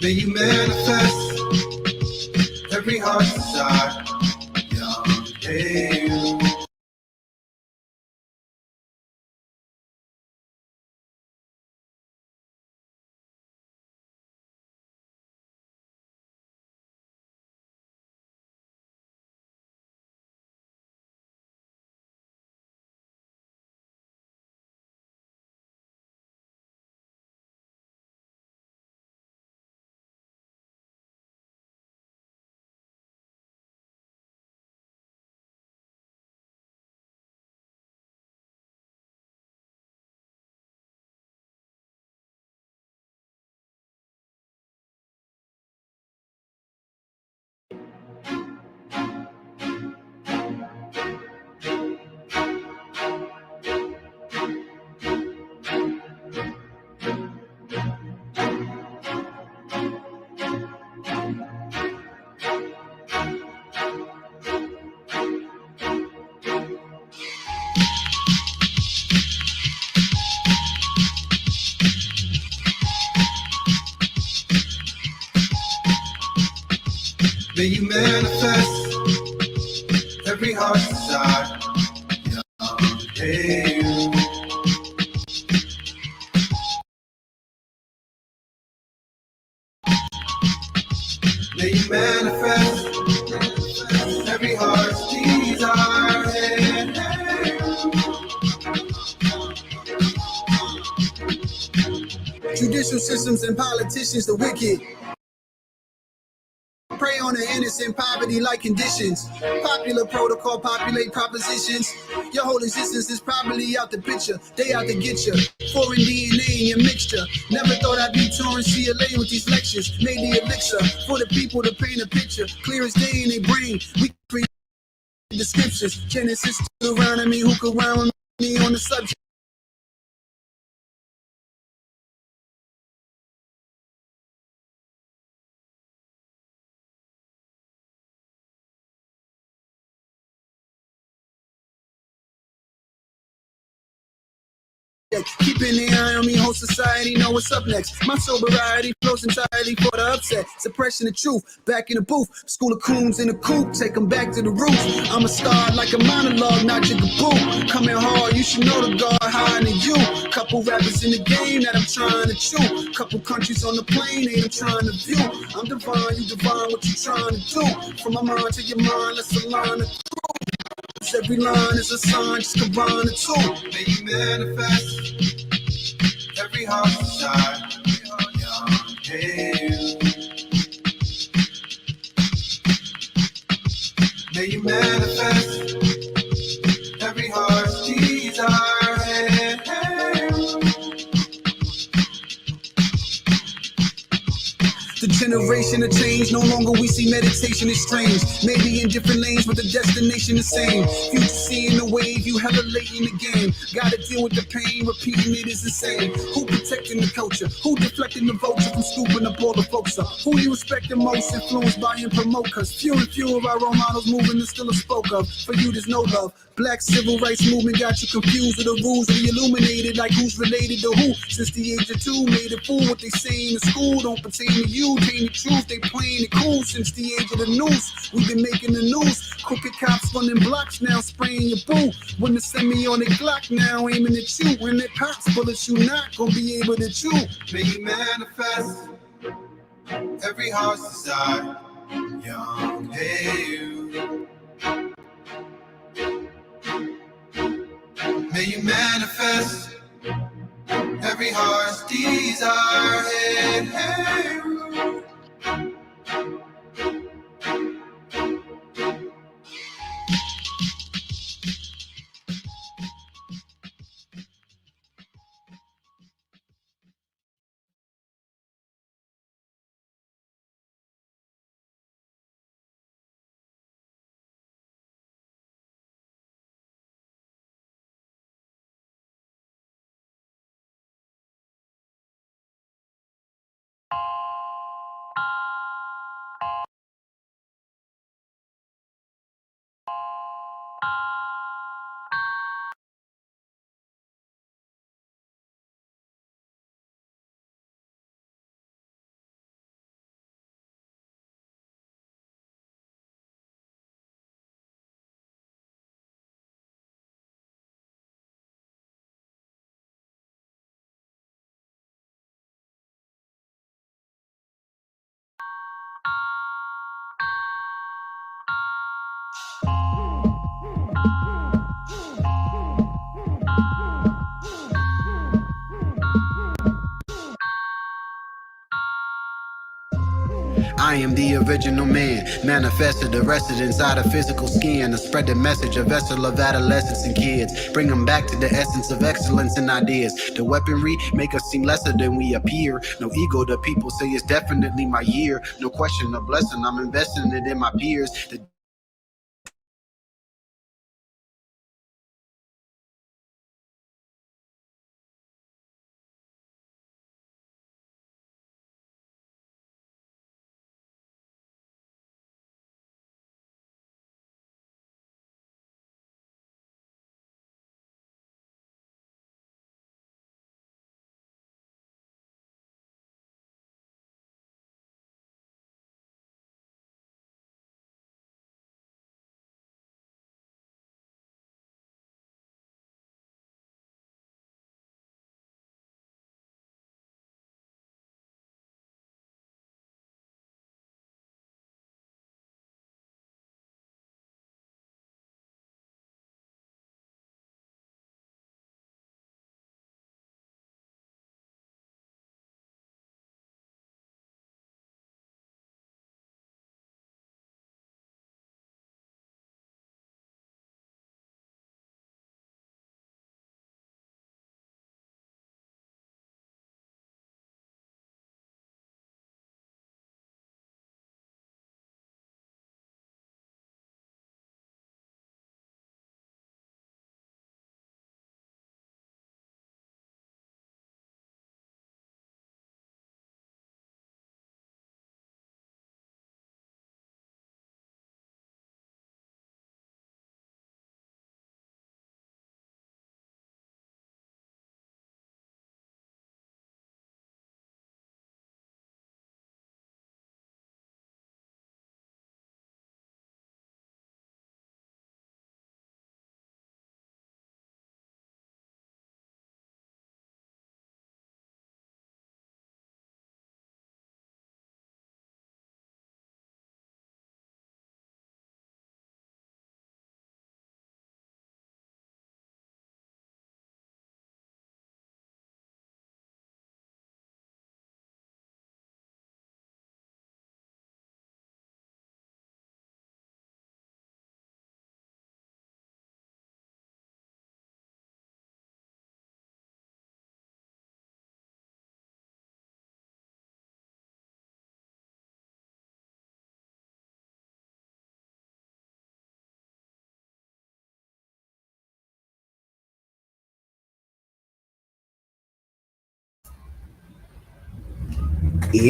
May you manifest every heart's desire. Young Heru. May you manifest every heart's desire. Young Heru. May you manifest every heart's desire. Judicial systems and politicians, the wicked, prey on the innocent, poverty-like conditions. Popular protocol, populate propositions. Your whole existence is probably out the picture. They out to get you. Foreign DNA in your mixture. Never thought I'd be touring CLA with these lectures. Made the elixir for the people to paint a picture. Clear as day in their brain. We create descriptions. Genesis around me, who could rhyme with me on the subject. Keeping the eye on me, whole society know what's up next. My sobriety flows entirely for the upset. Suppression of truth, back in the booth. School of coons in the coop, take them back to the roots. I'm a star like a monologue, not your kaboo. Coming hard, you should know the guard higher than you. Couple rappers in the game that I'm trying to chew. Couple countries on the plane, ain't I'm trying to view. I'm divine, you divine, what you trying to do? From my mind to your mind, let's align the crew. Every line is a sign, just combine the two. May you manifest every heart's desire. Young Heru. May you manifest every heart's desire. The generation of change, no longer we see meditation is strange. Maybe in different lanes, but the destination the same. Future seeing the wave, you hella late in the game. Gotta deal with the pain, repeating it is insane. Who protecting the culture? Who deflecting the vulture from scooping up all the folks up? Who you respect the most, influenced by and promote? Cause few and few of our role models moving is still a spoke of. For you there's no love. Black civil rights movement got you confused with the rules we illuminated, like who's related to who. Since the age of 2, made a fool what they say in the school don't pertain to you. Taint the truth, they playing it cool. Since the age of the noose, we've been making the news. Crooked cops running blocks now, spraying your boo. When they send me on their Glock now, aiming at you. When it pops bullets, you not gonna be able to chew. May you manifest every heart's desire. Young Heru. May you manifest every heart's desire. I am the original man, manifested, arrested inside a physical skin, to spread the message, a vessel of adolescents and kids. Bring them back to the essence of excellence and ideas. The weaponry make us seem lesser than we appear. No ego, the people say it's definitely my year. No question, a blessing, I'm investing it in my peers. The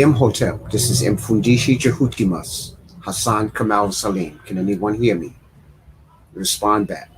EM Hotel. This is mfundishi jhutyms. Hassan Kamal Salim. Can anyone hear me? Respond back.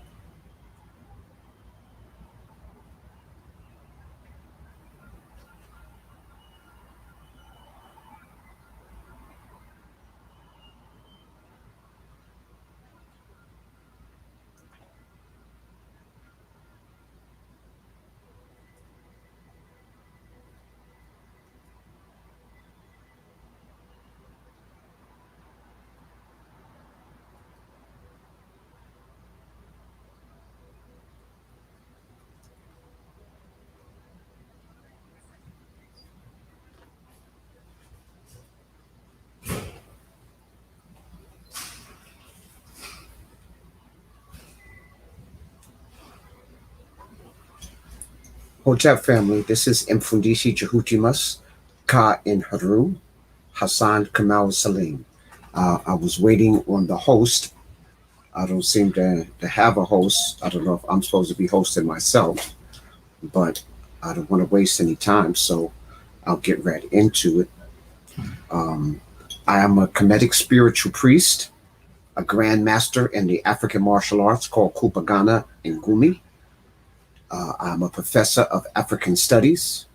Hotel family, this is mfundishi jhutyms. Ka N Heru. Hassan Kamal Salim. I was waiting on the host. I don't seem to have a host. I don't know if I'm supposed to be hosting myself, but I don't want to waste any time, so I'll get right into it. Um, I am a Kemetic spiritual priest, a grand master in the African martial arts called Kupagana and Gumi. I'm a professor of African studies.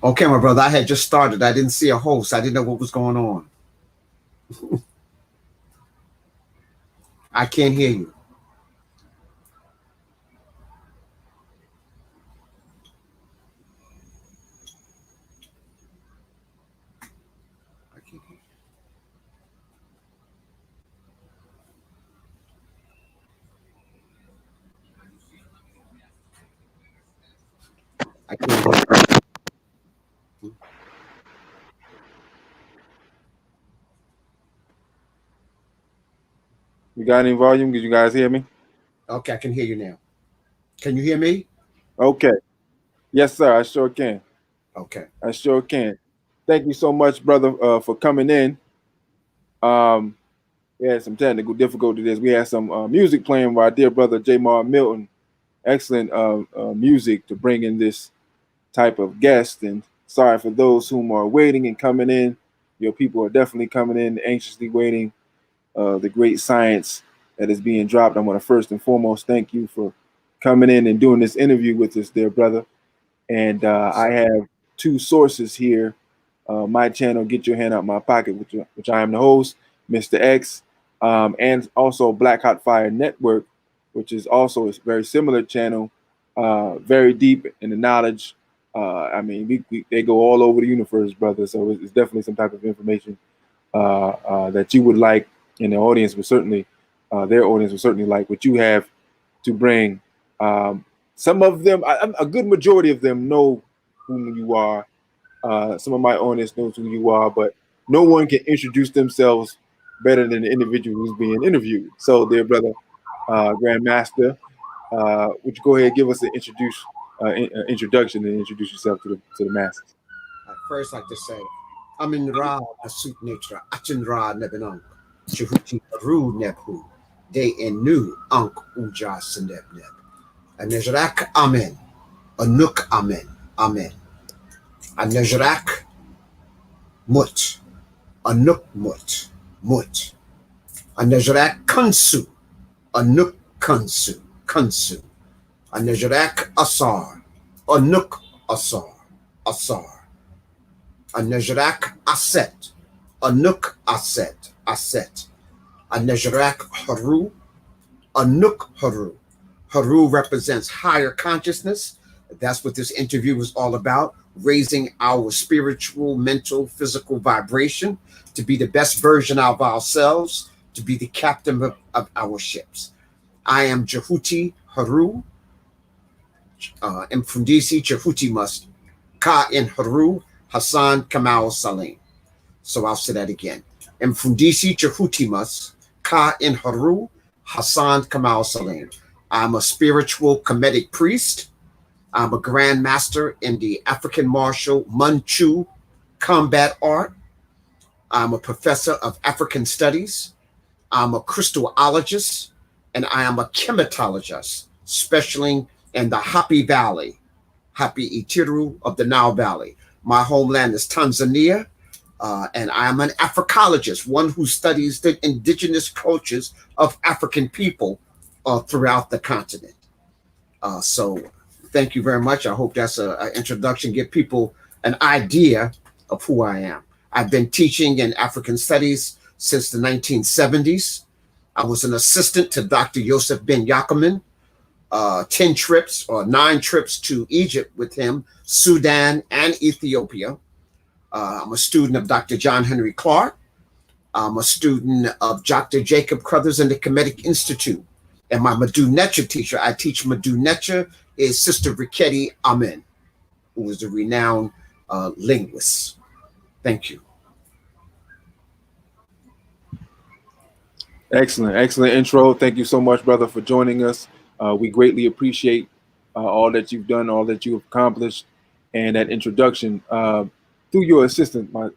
Okay, my brother, I had just started. I didn't see a host. I didn't know what was going on. I can't hear you. I can't hear you. I can't hear you. You got any volume? Did you guys hear me? Okay, I can hear you now. Can you hear me? Okay. Yes, sir. I sure can. Okay. I sure can. Thank you so much, brother, for coming in. Um, we had some technical difficulties. We had some music playing by our dear brother J. Mar Milton. Excellent music to bring in this type of guest. And sorry for those whom are waiting and coming in. Your people are definitely coming in, anxiously waiting. The great science that is being dropped. I want to first and foremost thank you for coming in and doing this interview with us, dear brother. And Yes, I sir. have two sources here. My channel, Get Your Hand Out My Pocket, which I am the host, Mr. X, and also Black Hot Fire Network, which is also a very similar channel, very deep in the knowledge. I mean, they go all over the universe, brother. So it's definitely some type of information that you would like, and the audience would certainly, their audience would certainly like what you have to bring. Um, some of them, a good majority of them, know who you are. Some of my audience knows who you are, but no one can introduce themselves better than the individual who's being interviewed. So, dear brother, Grandmaster, would you go ahead and give us an introduction and introduce yourself to the masses? I'd first like to say, Amin Ra Asut Nature, Achin Ra Nebinunk, Jehuti Ru Nebhu, De Enu Ankh Uja Seneb Neb, Anejrak Amen, Anuk Amen, Amen, Anejrak Mut, Anuk Mut, Mut, Anejrak Kansu, Anuk Kansu, Kansu, Anejrak Asar, Anuk Asar, Asar. A Nejrak Aset, a Nook Aset, Aset, a Nejrak Haru, a Nook Haru. Haru represents higher consciousness. That's what this interview was all about, raising our spiritual, mental, physical vibration to be the best version of ourselves, to be the captain of our ships. I am Jehuti Haru, mfundishi Jehuti must, Ka N Heru, Hassan Kamal Salim. So I'll say that again. Mfundishi jhutyms, Ka N Heru, Hassan Kamal Salim. I'm a spiritual Kemetic priest. I'm a grand master in the African martial Manchu combat art. I'm a professor of African studies. I'm a crystallologist, and I am a chematologist, specializing in the Happy Valley, Happy Itiru of the Nile Valley. My homeland is Tanzania, and I am an Africologist, one who studies the indigenous cultures of African people throughout the continent. So thank you very much. I hope that's an introduction, give people an idea of who I am. I've been teaching in African studies since the 1970s. I was an assistant to Dr. Yosef Ben Yakiman, 10 trips or 9 trips to Egypt with him, Sudan, and Ethiopia. I'm a student of Dr. John Henry Clark. I'm a student of Dr. Jacob Crothers and the Kemetic Institute. And my Madu Necha teacher, I teach Madu Necha, is Sister Riketti Amen, who is a renowned linguist. Thank you. Excellent, excellent intro. Thank you so much, brother, for joining us. We greatly appreciate all that you've done, all that you've accomplished, and that introduction through your assistant, my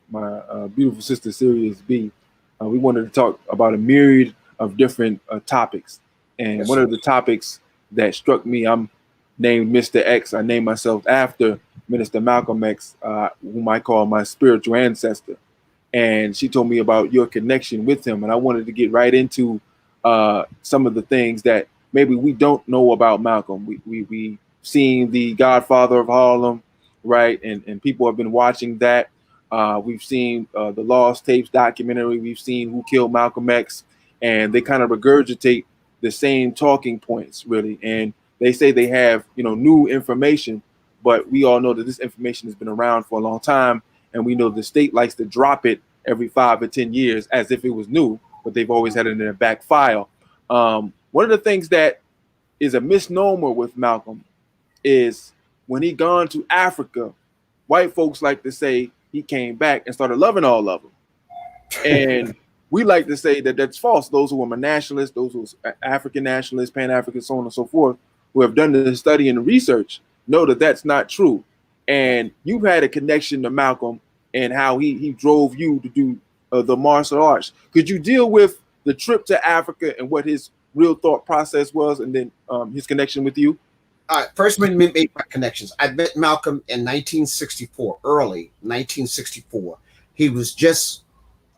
beautiful sister Sirius B. We wanted to talk about a myriad of different topics, and Yes, one sir. of the topics that struck me, I'm named Mr. X. I named myself after Minister Malcolm X, whom I call my spiritual ancestor, and she told me about your connection with him, and I wanted to get right into some of the things that maybe we don't know about Malcolm. We seen the Godfather of Harlem, right, and people have been watching that. We've seen the Lost Tapes documentary. We've seen Who Killed Malcolm X, and they kind of regurgitate the same talking points, really. And they say they have new information, but we all know that this information has been around for a long time, and we know the state likes to drop it every 5 or 10 years as if it was new, but they've always had it in their back file. One of the things that is a misnomer with Malcolm is when he gone to Africa, white folks like to say he came back and started loving all of them. And we like to say that that's false. Those who are nationalists, those who are African nationalists, Pan-African, so on and so forth, who have done the study and the research, know that that's not true. And you've had a connection to Malcolm and how he drove you to do the martial arts. Could you deal with the trip to Africa and what his real thought process was, and then his connection with you? First, when we made my connections, I met Malcolm in 1964, early 1964. He was just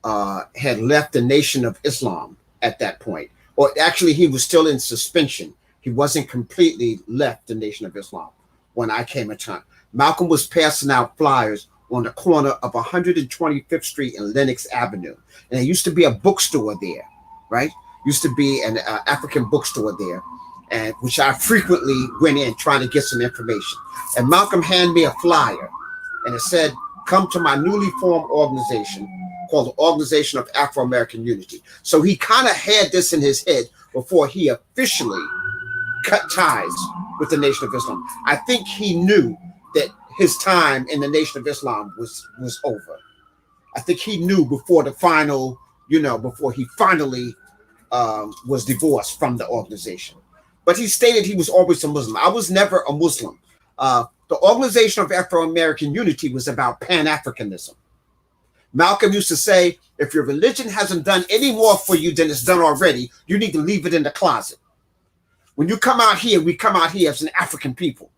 had left the Nation of Islam at that point, or actually, he was still in suspension. He wasn't completely left the Nation of Islam when I came in time. Malcolm was passing out flyers on the corner of 125th Street and Lenox Avenue. And there used to be a bookstore there, right? Used to be an African bookstore there, and which I frequently went in trying to get some information. And Malcolm handed me a flyer, and it said, "Come to my newly formed organization called the Organization of Afro-American Unity." So he kind of had this in his head before he officially cut ties with the Nation of Islam. I think he knew that his time in the Nation of Islam was over. I think he knew before the final, before he finally was divorced from the organization. But he stated he was always a Muslim. I was never a Muslim. The Organization of Afro-American Unity was about Pan-Africanism. Malcolm used to say, if your religion hasn't done any more for you than it's done already, you need to leave it in the closet. When you come out here, we come out here as an African people.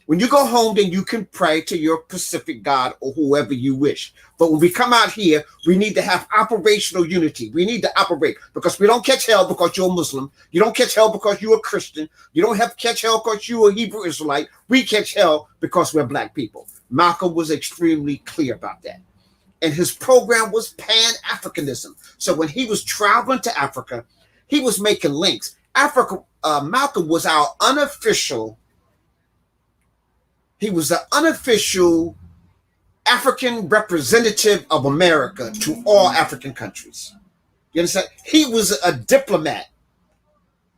When you go home, then you can pray to your Pacific God or whoever you wish. But when we come out here, we need to have operational unity. We need to operate, because we don't catch hell because you're a Muslim. You don't catch hell because you're a Christian. You don't have to catch hell because you're a Hebrew Israelite. We catch hell because we're Black people. Malcolm was extremely clear about that. And his program was Pan-Africanism. So when he was traveling to Africa, he was making links. Malcolm was our unofficial. He was the unofficial African representative of America to all African countries. You understand? He was a diplomat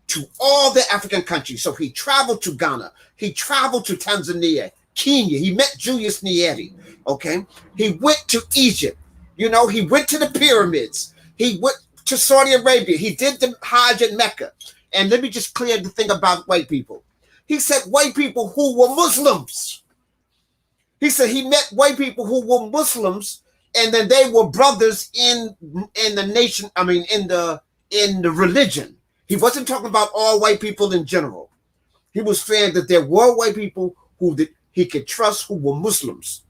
to all the African countries. So he traveled to Ghana. He traveled to Tanzania, Kenya. He met Julius Nyerere. Okay. He went to Egypt. He went to the pyramids. He went to Saudi Arabia. He did the Hajj in Mecca. And let me just clear the thing about white people. He said white people who were Muslims. He said he met white people who were Muslims, and then they were brothers in the nation. I mean, in the religion. He wasn't talking about all white people in general. He was saying that there were white people who he could trust who were Muslims,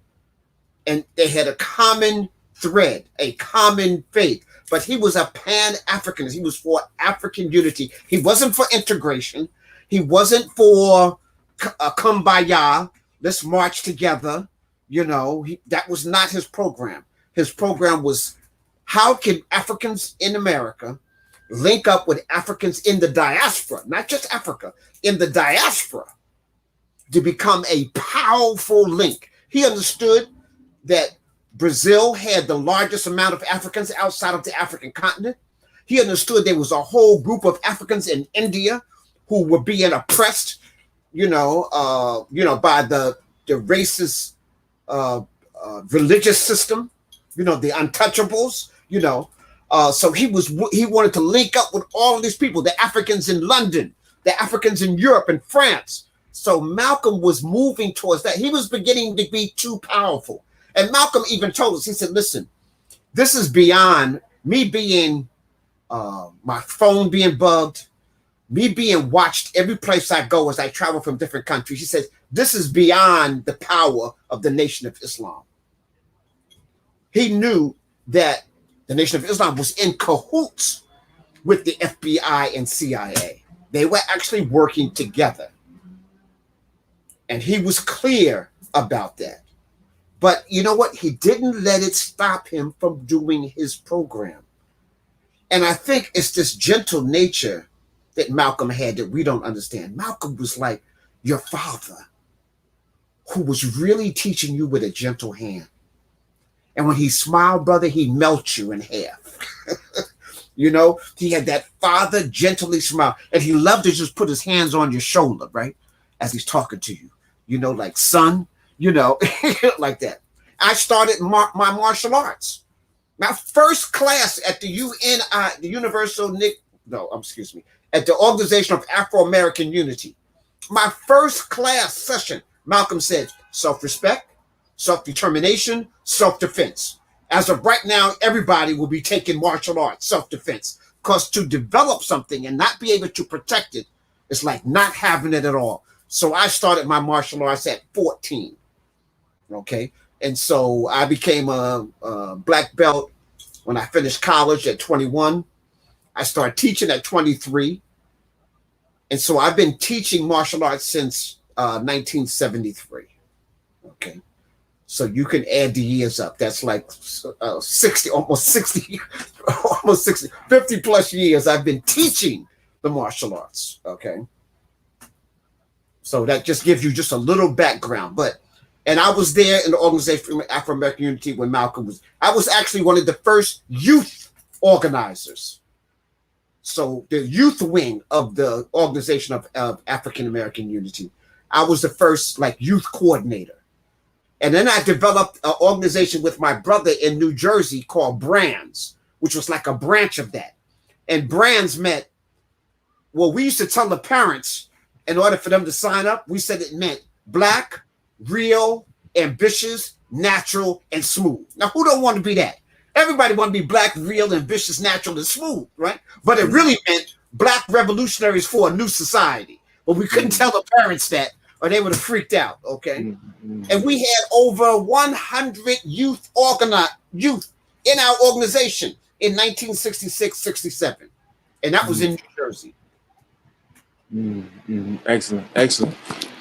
and they had a common thread, a common faith. But he was a Pan-Africanist. He was for African unity. He wasn't for integration. He wasn't for kumbaya, let's march together. That was not his program. His program was, how can Africans in America link up with Africans in the diaspora, not just Africa, in the diaspora, to become a powerful link. He understood that Brazil had the largest amount of Africans outside of the African continent. He understood there was a whole group of Africans in India who were being oppressed, by the racist religious system, the untouchables, so he wanted to link up with all of these people, the Africans in London, the Africans in Europe and France. So Malcolm was moving towards that. He was beginning to be too powerful. And Malcolm even told us, he said, listen, this is beyond me being, my phone being bugged, me being watched every place I go as I travel from different countries. He says, this is beyond the power of the Nation of Islam. He knew that the Nation of Islam was in cahoots with the FBI and CIA. They were actually working together. And he was clear about that. But you know what? He didn't let it stop him from doing his program. And I think it's this gentle nature that Malcolm had that we don't understand. Malcolm was like your father, who was really teaching you with a gentle hand. And when he smiled, brother, he melts you in half. He had that father gently smile. And he loved to just put his hands on your shoulder, right? As he's talking to you, like son, like that. I started my martial arts, My first class at the UNI, the Universal Nick, no, excuse me, at the Organization of Afro-American Unity. My first class session, Malcolm said, self-respect, self-determination, self-defense. As of right now, everybody will be taking martial arts, self-defense, because to develop something and not be able to protect it is like not having it at all. So I started my martial arts at 14. Okay. And so I became a black belt when I finished college at 21. I started teaching at 23. And so I've been teaching martial arts since 1973. Okay. So you can add the years up. That's like 60, almost 60, almost 60, 50 plus years I've been teaching the martial arts. Okay. So that just gives you just a little background. And I was there in the Organization for Afro-American Unity when Malcolm was, I was actually one of the first youth organizers. So the youth wing of the Organization of African-American Unity. I was the first like youth coordinator. And then I developed an organization with my brother in New Jersey called Brands, which was like a branch of that. And Brands meant, well, we used to tell the parents in order for them to sign up, we said it meant black, real, ambitious, natural, and smooth. Now, who don't want to be that? Everybody want to be black, real, ambitious, natural, and smooth, right? But it really meant black revolutionaries for a new society. But we couldn't tell the parents that, or they would have freaked out, okay? Mm-hmm. And we had over 100 youth in our organization in 1966, 67. And that was in New Jersey. Mm-hmm. Excellent, excellent.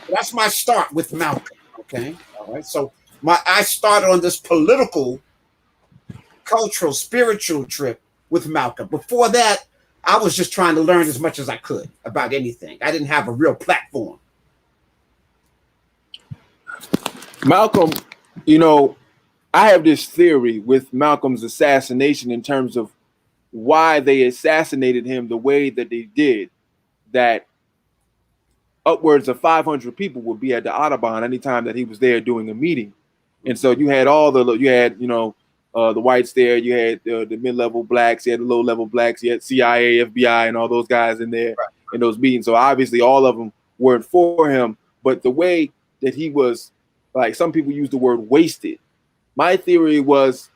That's my start with Malcolm, okay? All right, so I started on this political, cultural, spiritual trip with Malcolm. Before that, I was just trying to learn as much as I could about anything. I didn't have a real platform. Malcolm, you know, I have this theory with Malcolm's assassination in terms of why they assassinated him the way that they did, that upwards of 500 people would be at the Audubon anytime that he was there doing a meeting. And so you had the whites there, you had the mid-level blacks, you had the low-level blacks, you had CIA, FBI, and all those guys in there in those meetings. So obviously all of them weren't for him, but the way that he was, like some people use the word wasted. My theory was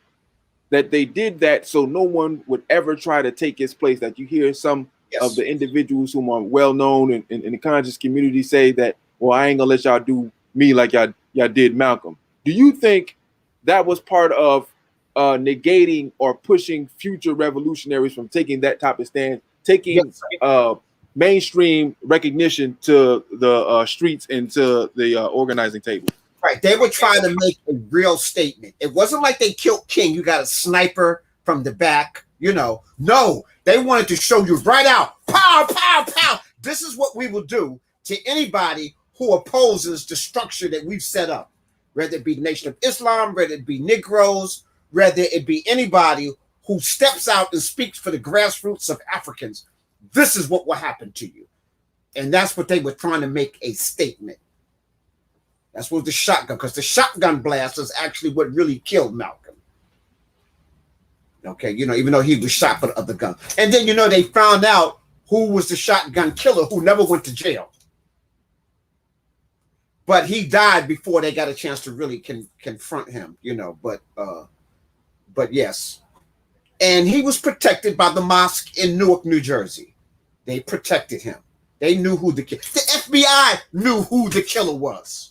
that they did that so no one would ever try to take his place. That you hear some of the individuals who are well known in the conscious community say that, well, I ain't gonna let y'all do me like y'all did Malcolm. Do you think that was part of negating or pushing future revolutionaries from taking that type of stand, taking mainstream recognition to the streets and to the organizing table? Right. They were trying to make a real statement. It wasn't like they killed King. You got a sniper from the back, you know. No, they wanted to show you right out. Pow, pow, pow. This is what we will do to anybody who opposes the structure that we've set up. Whether it be the Nation of Islam, whether it be Negroes, whether it be anybody who steps out and speaks for the grassroots of Africans. This is what will happen to you. And that's what they were trying to make a statement. That's what the shotgun, because the shotgun blast is actually what really killed Malcolm. Okay, you know, even though he was shot for the other gun. And then, you know, they found out who was the shotgun killer who never went to jail. But he died before they got a chance to really confront him, you know, but yes. And he was protected by the mosque in Newark, New Jersey. They protected him. They knew who the FBI knew who the killer was.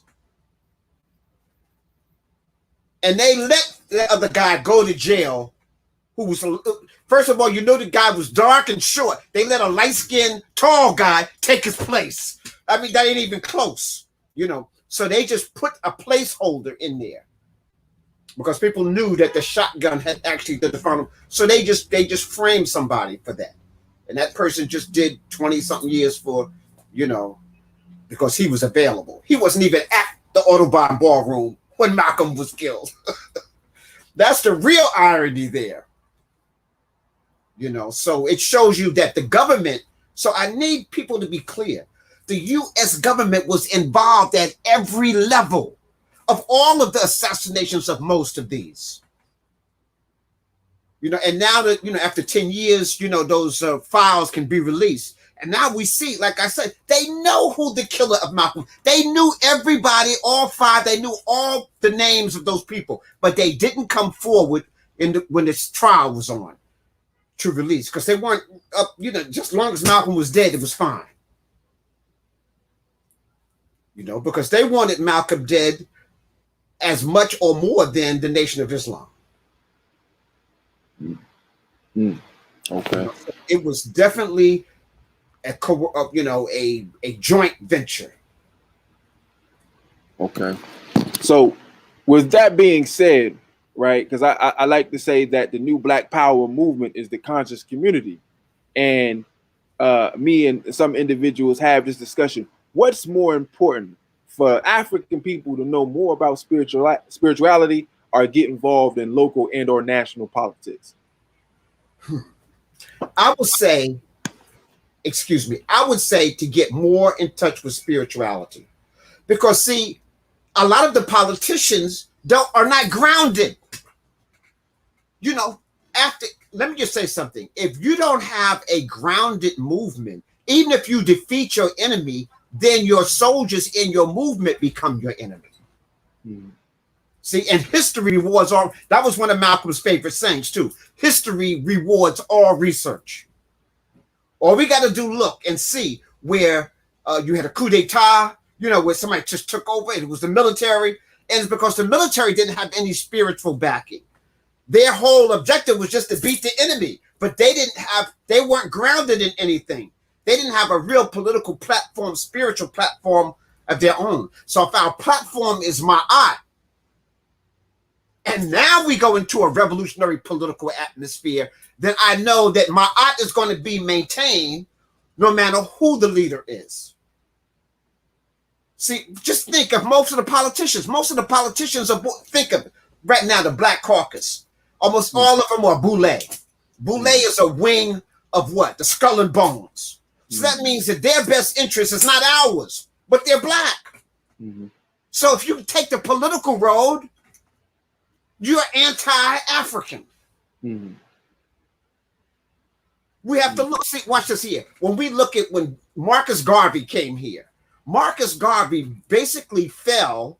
And they let the other guy go to jail, who was, first of all, you know, the guy was dark and short. They let a light-skinned, tall guy take his place. I mean, that ain't even close, you know. So they just put a placeholder in there because people knew that the shotgun had actually did the front. So they just framed somebody for that. And that person just did 20-something years for, you know, because he was available. He wasn't even at the Audubon ballroom when Malcolm was killed. That's the real irony there. You know, so it shows you that the government, so I need people to be clear. The U.S. government was involved at every level of all of the assassinations of most of these. And now that, after 10 years, those files can be released. And now we see, like I said, they know who the killer of Malcolm. They knew everybody, all five. They knew all the names of those people, but they didn't come forward when this trial was on to release, because they weren't up. Just as long as Malcolm was dead, it was fine. Because they wanted Malcolm dead as much or more than the Nation of Islam. Okay. It was definitely a joint venture. Okay. So with that being said, right, because I like to say that the new Black Power movement is the conscious community. And me and some individuals have this discussion. What's more important for African people to know more about spirituality or get involved in local and or national politics? I would say to get more in touch with spirituality. Because, see, a lot of the politicians are not grounded. Let me just say something. If you don't have a grounded movement, even if you defeat your enemy, then your soldiers in your movement become your enemy. See, and history rewards all. That was one of Malcolm's favorite sayings, too. History rewards all research. All we got to do, look and see where you had a coup d'etat, where somebody just took over. It was the military. And it's because the military didn't have any spiritual backing. Their whole objective was just to beat the enemy. But they weren't grounded in anything. They didn't have a real political platform, spiritual platform of their own. So if our platform is Ma'at, and now we go into a revolutionary political atmosphere, then I know that Ma'at is going to be maintained no matter who the leader is. See, just think of most of the politicians. Most of the politicians think of right now the Black Caucus. Almost all of them are Boule. Boule is a wing of what? The Skull and Bones. So that means that their best interest is not ours, but they're Black. So if you take the political road, you're anti-African. We have to look, see, watch this here. When Marcus Garvey came here, Marcus Garvey basically fell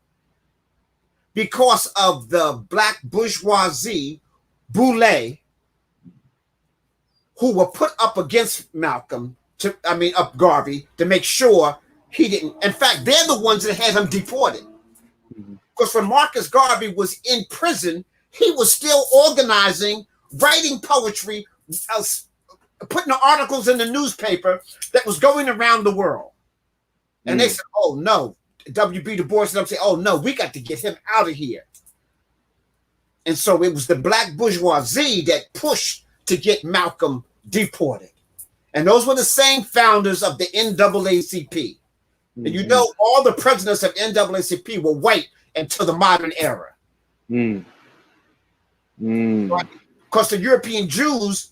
because of the Black bourgeoisie, Boule, who were put up against Garvey to make sure he didn't. In fact, they're the ones that had him deported. Because when Marcus Garvey was in prison, he was still organizing, writing poetry, putting articles in the newspaper that was going around the world. And they said, oh, no. W.B. Du Bois said, oh, no, we got to get him out of here. And so it was the Black bourgeoisie that pushed to get Malcolm deported. And those were the same founders of the NAACP. And all the presidents of NAACP were white until the modern era. Because the European Jews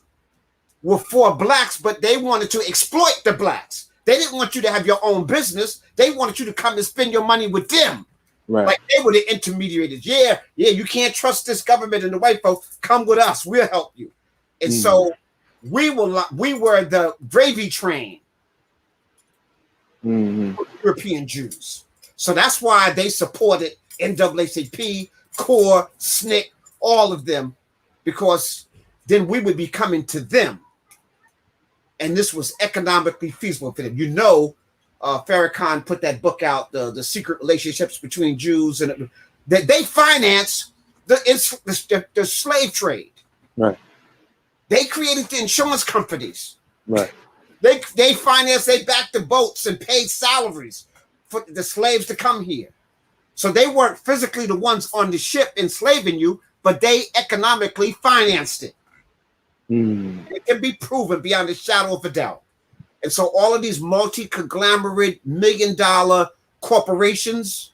were for Blacks, but they wanted to exploit the Blacks. They didn't want you to have your own business. They wanted you to come and spend your money with them. Right. Like they were the intermediaries. Yeah, you can't trust this government and the white folks. Come with us. We'll help you. And so we were the gravy train for European Jews. So that's why they supported NAACP, CORE, SNCC, all of them, because then we would be coming to them. And this was economically feasible for them. Farrakhan put that book out, the secret relationships between Jews, and that they finance the slave trade. Right. They created the insurance companies. Right. They financed, they backed the boats and paid salaries for the slaves to come here. So they weren't physically the ones on the ship enslaving you, but they economically financed it. It can be proven beyond a shadow of a doubt. And so all of these multi-conglomerate million-dollar corporations,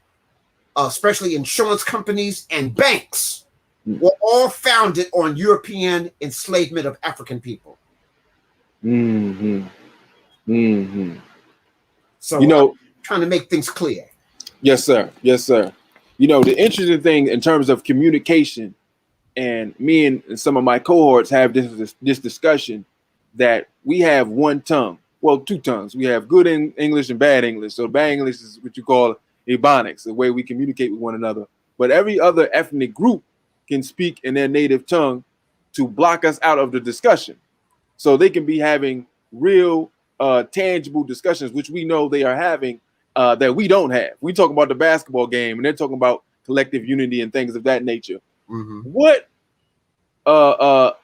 especially insurance companies and banks, were all founded on European enslavement of African people. So I'm trying to make things clear. Yes, sir. Yes, sir. The interesting thing in terms of communication and me and some of my cohorts have this discussion that we have one tongue, well, two tongues. We have good English and bad English. So bad English is what you call Ebonics, the way we communicate with one another. But every other ethnic group can speak in their native tongue to block us out of the discussion. So they can be having real tangible discussions, which we know they are having, that we don't have. We talk about the basketball game, and they're talking about collective unity and things of that nature. Mm-hmm. What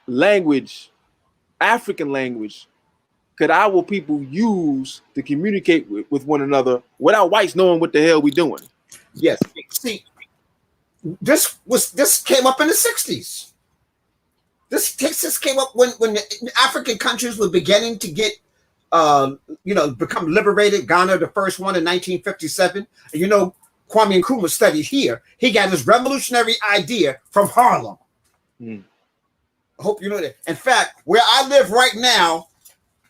language, African language, could our people use to communicate with one another without whites knowing what the hell we doing? Yes. See, this came up in the 60s. This came up when the African countries were beginning to get, become liberated. Ghana, the first one in 1957. And Kwame Nkrumah studied here. He got his revolutionary idea from Harlem. Mm. I hope you know that. In fact, where I live right now,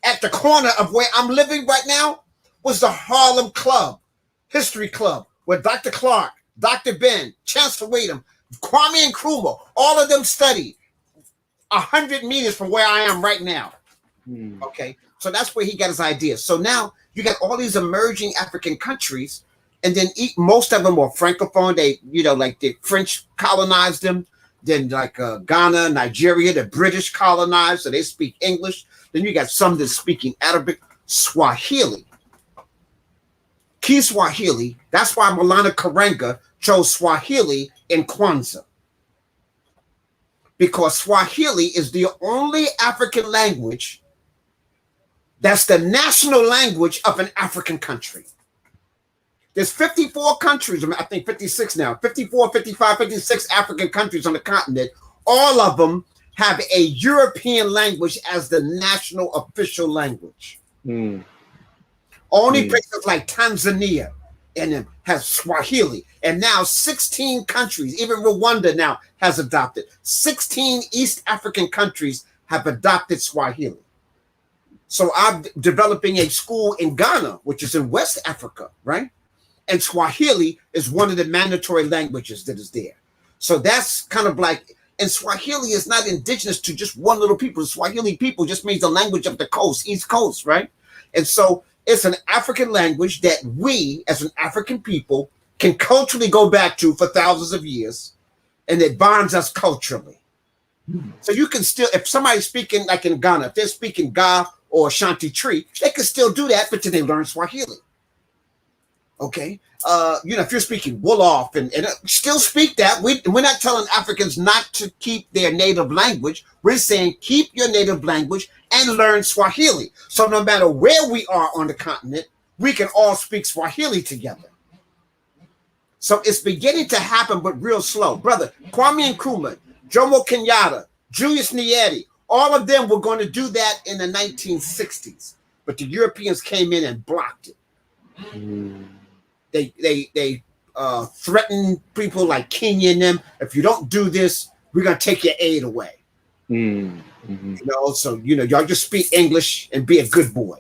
at the corner of where I'm living right now, was the Harlem Club, History Club, where Dr. Clark, Dr. Ben, Chancellor Wadham, Kwame Nkrumah, all of them studied 100 meters from where I am right now. Mm. Okay, so that's where he got his ideas. So now you got all these emerging African countries, and then most of them are francophone. They, like the French colonized them. Then like Ghana, Nigeria, the British colonized, so they speak English. Then you got some that's speaking Arabic, Swahili. Kiswahili. That's why Malana Karenga chose Swahili in Kwanzaa. Because Swahili is the only African language that's the national language of an African country. There's 54 countries, I think 56 now, 54, 55, 56 African countries on the continent. All of them have a European language as the national official language. Mm. Only places like Tanzania and has Swahili. And now 16 countries, even Rwanda now has adopted. 16 East African countries have adopted Swahili. So I'm developing a school in Ghana, which is in West Africa, right? And Swahili is one of the mandatory languages that is there. So that's kind of like, and Swahili is not indigenous to just one little people. Swahili people just means the language of the coast, East Coast, right? And so it's an African language that we, as an African people, can culturally go back to for thousands of years, and it bonds us culturally. So you can still, if somebody's speaking like in Ghana, if they're speaking Ga or Shanti Tree, they can still do that, but then they learn Swahili. Okay, if you're speaking Wolof and still speak that, we're not telling Africans not to keep their native language. We're saying keep your native language and learn Swahili. So no matter where we are on the continent, we can all speak Swahili together. So it's beginning to happen, but real slow. Brother, Kwame Nkrumah, Jomo Kenyatta, Julius Nyerere, all of them were going to do that in the 1960s, but the Europeans came in and blocked it. Mm. They threaten people like Kenya and them. If you don't do this, we're gonna take your aid away. Mm-hmm. So y'all just speak English and be a good boy.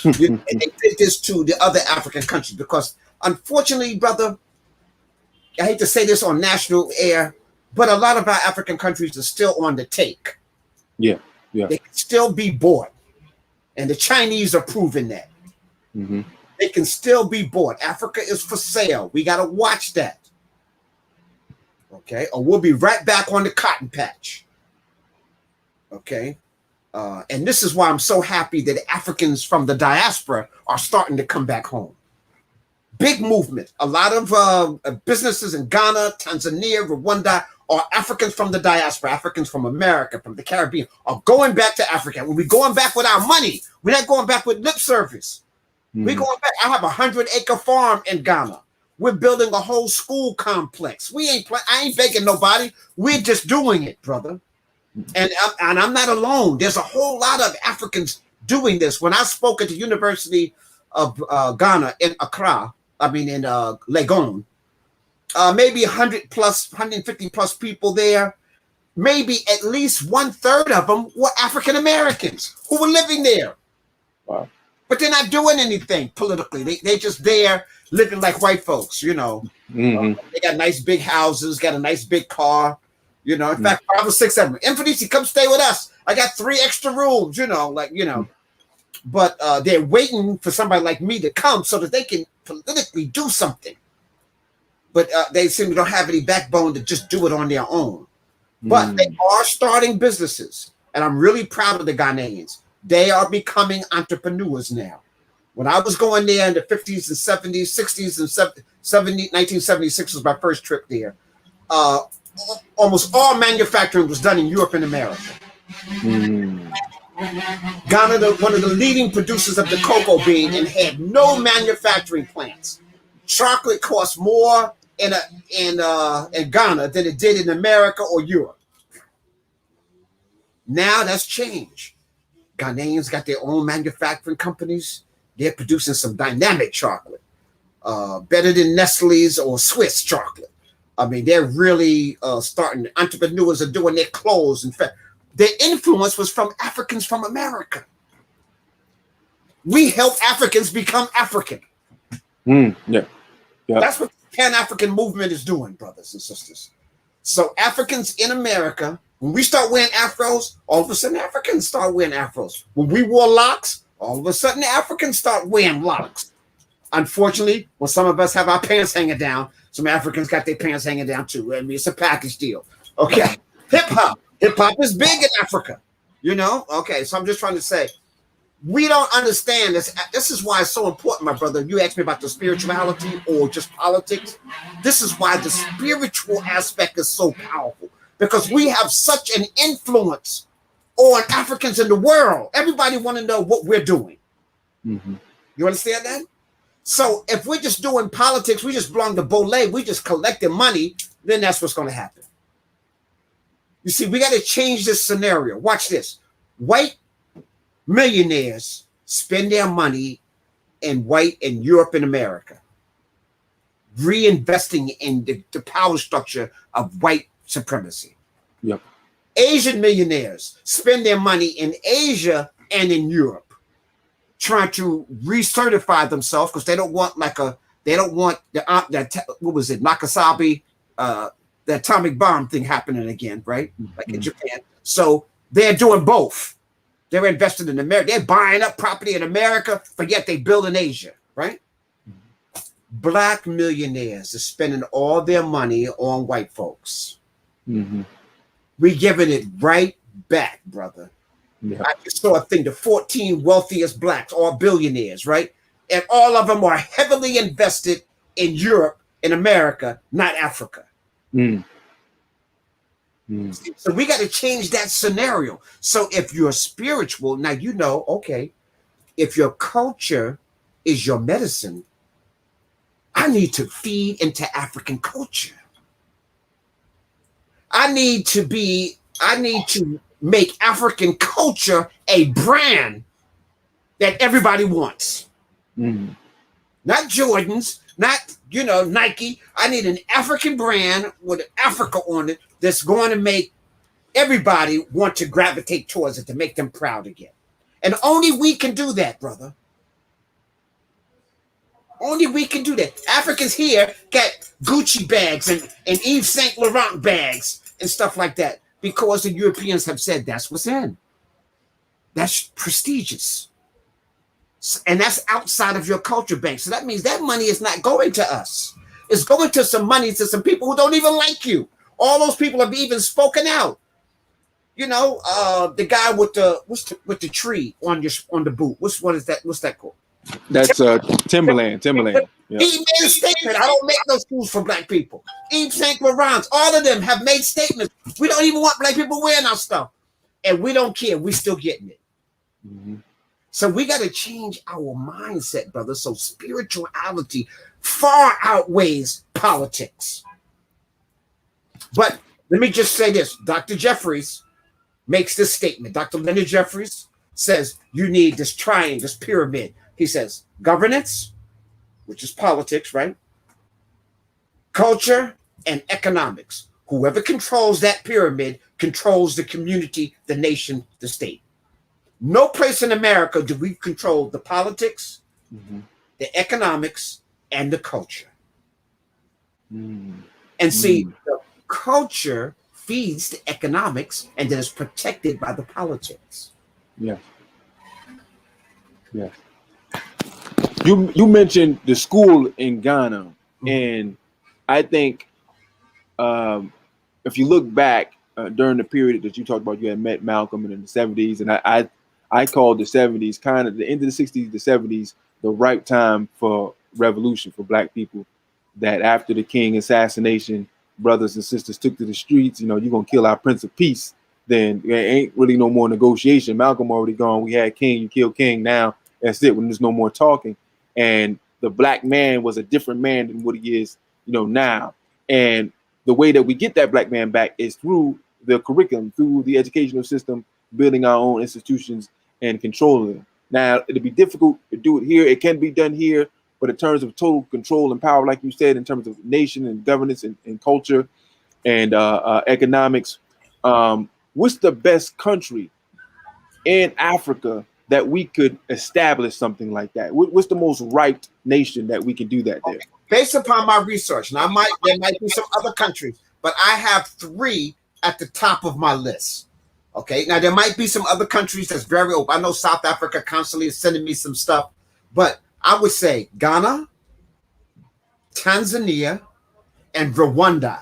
And they did this to the other African countries because, unfortunately, brother, I hate to say this on national air, but a lot of our African countries are still on the take. Yeah. They can still be bought, and the Chinese are proving that. Mm-hmm. They can still be bought. Africa is for sale. We got to watch that. Okay? Or we'll be right back on the cotton patch. Okay? And this is why I'm so happy that Africans from the diaspora are starting to come back home. Big movement. A lot of businesses in Ghana, Tanzania, Rwanda are Africans from the diaspora, Africans from America, from the Caribbean, are going back to Africa. We're going back with our money. We're not going back with lip service. We're going back. I have a 100-acre farm in Ghana. We're building a whole school complex. I ain't begging nobody. We're just doing it, brother. And I'm not alone. There's a whole lot of Africans doing this. When I spoke at the University of Ghana in Accra, in Legon, maybe 150 plus people there. Maybe at least 1/3 of them were African Americans who were living there. Wow. But they're not doing anything politically. They just there living like white folks, Mm-hmm. They got nice big houses, got a nice big car. You know, in fact, 5 or 6 of them. Mfundishi, come stay with us. I got 3 extra rooms, you know, like, you know. But they're waiting for somebody like me to come so that they can politically do something. But they seem to don't have any backbone to just do it on their own. But they are starting businesses. And I'm really proud of the Ghanaians. They are becoming entrepreneurs now. When I was going there in the 50s and 70s, 60s and 70s, 1976 was my first trip there. Almost all manufacturing was done in Europe and America. Ghana, one of the leading producers of the cocoa bean, and had no manufacturing plants. Chocolate costs more in Ghana than it did in America or Europe. Now that's changed. Ghanaians got their own manufacturing companies. They're producing some dynamic chocolate, better than Nestle's or Swiss chocolate. I mean, they're really starting. Entrepreneurs are doing their clothes. In fact, their influence was from Africans from America. We help Africans become African. Yeah. That's what the Pan-African movement is doing, brothers and sisters. So Africans in America, when we start wearing afros, all of a sudden Africans start wearing afros. When we wore locks, all of a sudden Africans start wearing locks. Unfortunately, when some of us have our pants hanging down, some Africans got their pants hanging down too. I mean, it's a package deal. Okay. Hip-hop. Hip-hop is big in Africa. You know? Okay, so I'm just trying to say, we don't understand this. This is why it's so important, my brother. You asked me about the spirituality or just politics. This is why the spiritual aspect is so powerful, because we have such an influence on Africans in the world. Everybody want to know what we're doing. You understand that? So if we're just doing politics, we just belong to Bolé, we just collecting money, then that's what's going to happen. You see, we got to change this scenario. Watch this. White millionaires spend their money in Europe and America, reinvesting in the power structure of white supremacy. Yep. Asian millionaires spend their money in Asia and in Europe, trying to recertify themselves because they don't want what was it, Nagasaki, the atomic bomb thing happening again, right? Like in Japan. So they're doing both. They're investing in America. They're buying up property in America, but yet they build in Asia, right? Black millionaires are spending all their money on white folks. We're giving it right back, brother. Yeah. I just saw a thing, the 14 wealthiest blacks, all billionaires, right? And all of them are heavily invested in Europe and America, not Africa. So we got to change that scenario. So if you're spiritual, now you know, okay, if your culture is your medicine, I need to feed into African culture. I need to make African culture a brand that everybody wants. Not Jordans, not, Nike. I need an African brand with Africa on it that's going to make everybody want to gravitate towards it, to make them proud again. And only we can do that, brother. Only we can do that. Africans here got Gucci bags and Yves Saint Laurent bags and stuff like that because the Europeans have said that's what's in. That's prestigious. And that's outside of your culture bank. So that means that money is not going to us. It's going to some money to some people who don't even like you. All those people have even spoken out. The guy with the tree on the boot. What is that? What's that called? That's Timberland. Yeah. He made a statement. I don't make no shoes for black people. Yves Saint Laurent, all of them have made statements. We don't even want black people wearing our stuff. And we don't care. We're still getting it. So we got to change our mindset, brother. So spirituality far outweighs politics. But let me just say this. Dr. Jeffries makes this statement. Dr. Leonard Jeffries says you need this triangle, this pyramid. He says governance, which is politics, right? Culture and economics. Whoever controls that pyramid controls the community, the nation, the state. No place in America do we control the politics, the economics, and the culture. And see, the culture feeds the economics and that is protected by the politics. Yeah. Yeah. You mentioned the school in Ghana, and I think if you look back during the period that you talked about, you had met Malcolm in the 70s, and I called the 70s kind of the end of the 60s, the 70s, the right time for revolution for Black people. That after the King assassination, brothers and sisters took to the streets. You know, you're gonna kill our Prince of Peace. Then there ain't really no more negotiation. Malcolm already gone. We had King. You kill King. Now that's it. When there's no more talking, and the Black man was a different man than what he is, you know, now. And the way that we get that Black man back is through the curriculum, through the educational system, building our own institutions and controlling them. Now, it'll be difficult to do it here. It can be done here, but in terms of total control and power, like you said, in terms of nation and governance and culture and economics, what's the best country in Africa that we could establish something like that? What's the most ripe nation that we can do that there? Based upon my research, now there might be some other countries, but I have 3 at the top of my list. Okay, now there might be some other countries that's very open. I know South Africa constantly is sending me some stuff, but I would say Ghana, Tanzania, and Rwanda.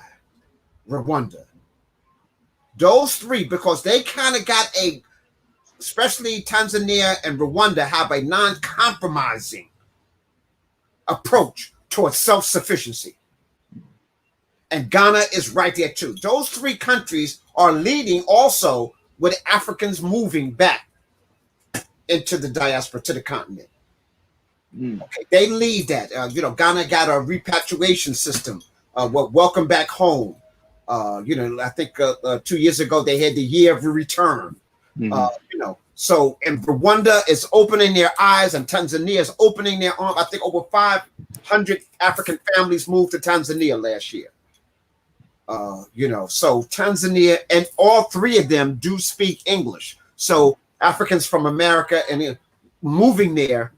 Those 3, because they kind of got especially Tanzania and Rwanda have a non-compromising approach towards self-sufficiency. And Ghana is right there too. Those 3 countries are leading also with Africans moving back into the diaspora, to the continent. Okay, they lead that. Ghana got a repatriation system. Welcome back home. I think 2 years ago they had the year of return. So and Rwanda is opening their eyes, and Tanzania is opening their arms. I think over 500 African families moved to Tanzania last year. So Tanzania, and all 3 of them do speak English. So Africans from America and moving there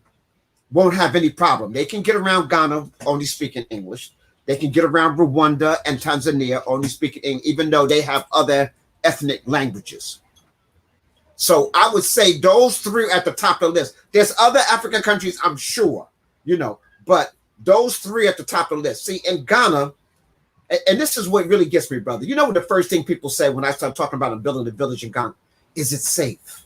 won't have any problem. They can get around Ghana only speaking English. They can get around Rwanda and Tanzania only speaking English, even though they have other ethnic languages. So I would say those 3 at the top of the list. There's other African countries, I'm sure, but those 3 at the top of the list. See, in Ghana, and this is what really gets me, brother. You know what the first thing people say when I start talking about building a village in Ghana? Is it safe?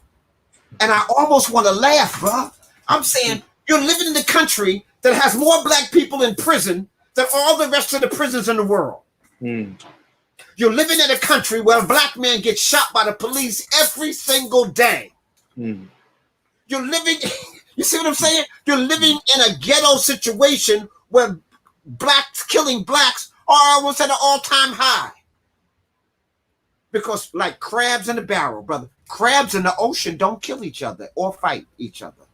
And I almost want to laugh, bro. I'm saying you're living in a country that has more Black people in prison than all the rest of the prisons in the world. You're living in a country where a Black man gets shot by the police every single day. You're living, you see what I'm saying? You're living in a ghetto situation where Blacks killing Blacks are almost at an all-time high. Because like crabs in a barrel, brother. Crabs in the ocean don't kill each other or fight each other.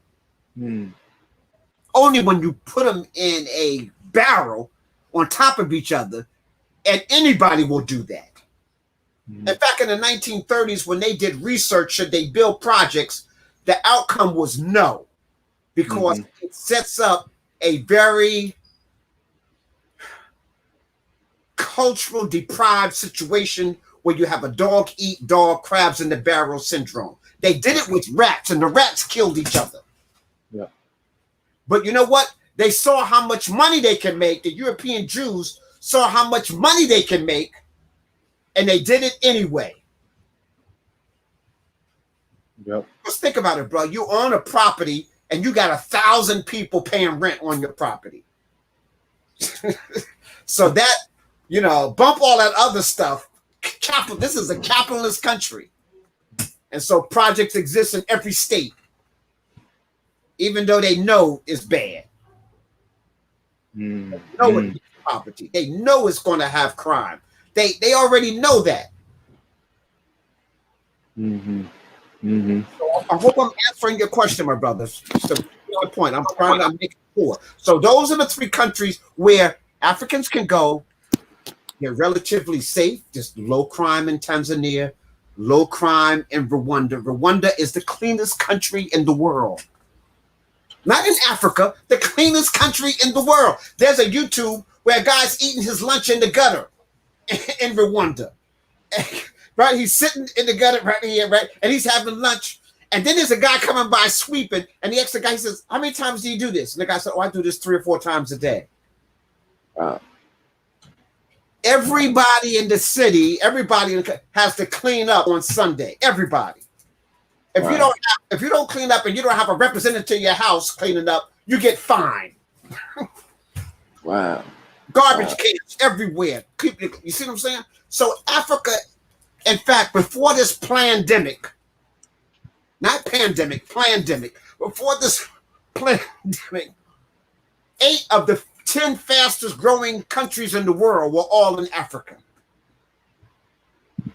Only when you put them in a barrel on top of each other, and anybody will do that. In fact, in the 1930s, when they did research, should they build projects, the outcome was no, because it sets up a very cultural deprived situation where you have a dog eat dog, crabs in the barrel syndrome. They did it with rats, and the rats killed each other. Yeah. But you know what? They saw how much money they can make. The European Jews saw how much money they can make, and they did it anyway. Yep. Just think about it, bro. You own a property, and you got 1,000 people paying rent on your property. So that, bump all that other stuff. This is a capitalist country. And so projects exist in every state, even though they know it's bad. They know it's poverty. They know it's going to have crime. They already know that. So I hope I'm answering your question, my brothers. It's a good point. I'm trying to make it clear. So those are the 3 countries where Africans can go. They're relatively safe. Just low crime in Tanzania, low crime in Rwanda. Rwanda is the cleanest country in the world. Not in Africa, the cleanest country in the world. There's a YouTube where a guy's eating his lunch in the gutter in Rwanda. right? He's sitting in the gutter right here, right? And he's having lunch. And then there's a guy coming by sweeping, and the extra guy says, "How many times do you do this?" And the guy said, "Oh, I do this 3 or 4 times a day." Everybody in the city, everybody has to clean up on Sunday. Everybody. If you don't clean up and you don't have a representative in your house cleaning up, you get fined. Wow. Garbage cans everywhere. You see what I'm saying? So Africa, in fact, before this pandemic, not pandemic, plandemic, before this pandemic, 8 of the 10 fastest growing countries in the world were all in Africa.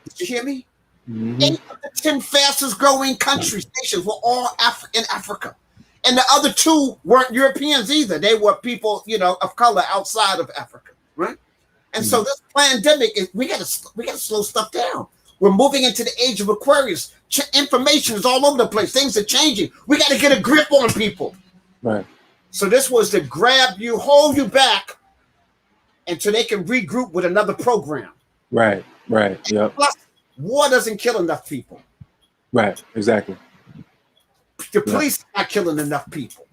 Did you hear me? Mm-hmm. 8 of the 10 fastest growing countries, nations were all in Africa. And the other 2 weren't Europeans either. They were people, of color outside of Africa, right? And so this pandemic, we gotta slow stuff down. We're moving into the age of Aquarius. Information is all over the place. Things are changing. We got to get a grip on people. Right. So this was to grab you, hold you back, until they can regroup with another program. Right. Yep. Plus, war doesn't kill enough people. Right. Exactly. The police are not killing enough people.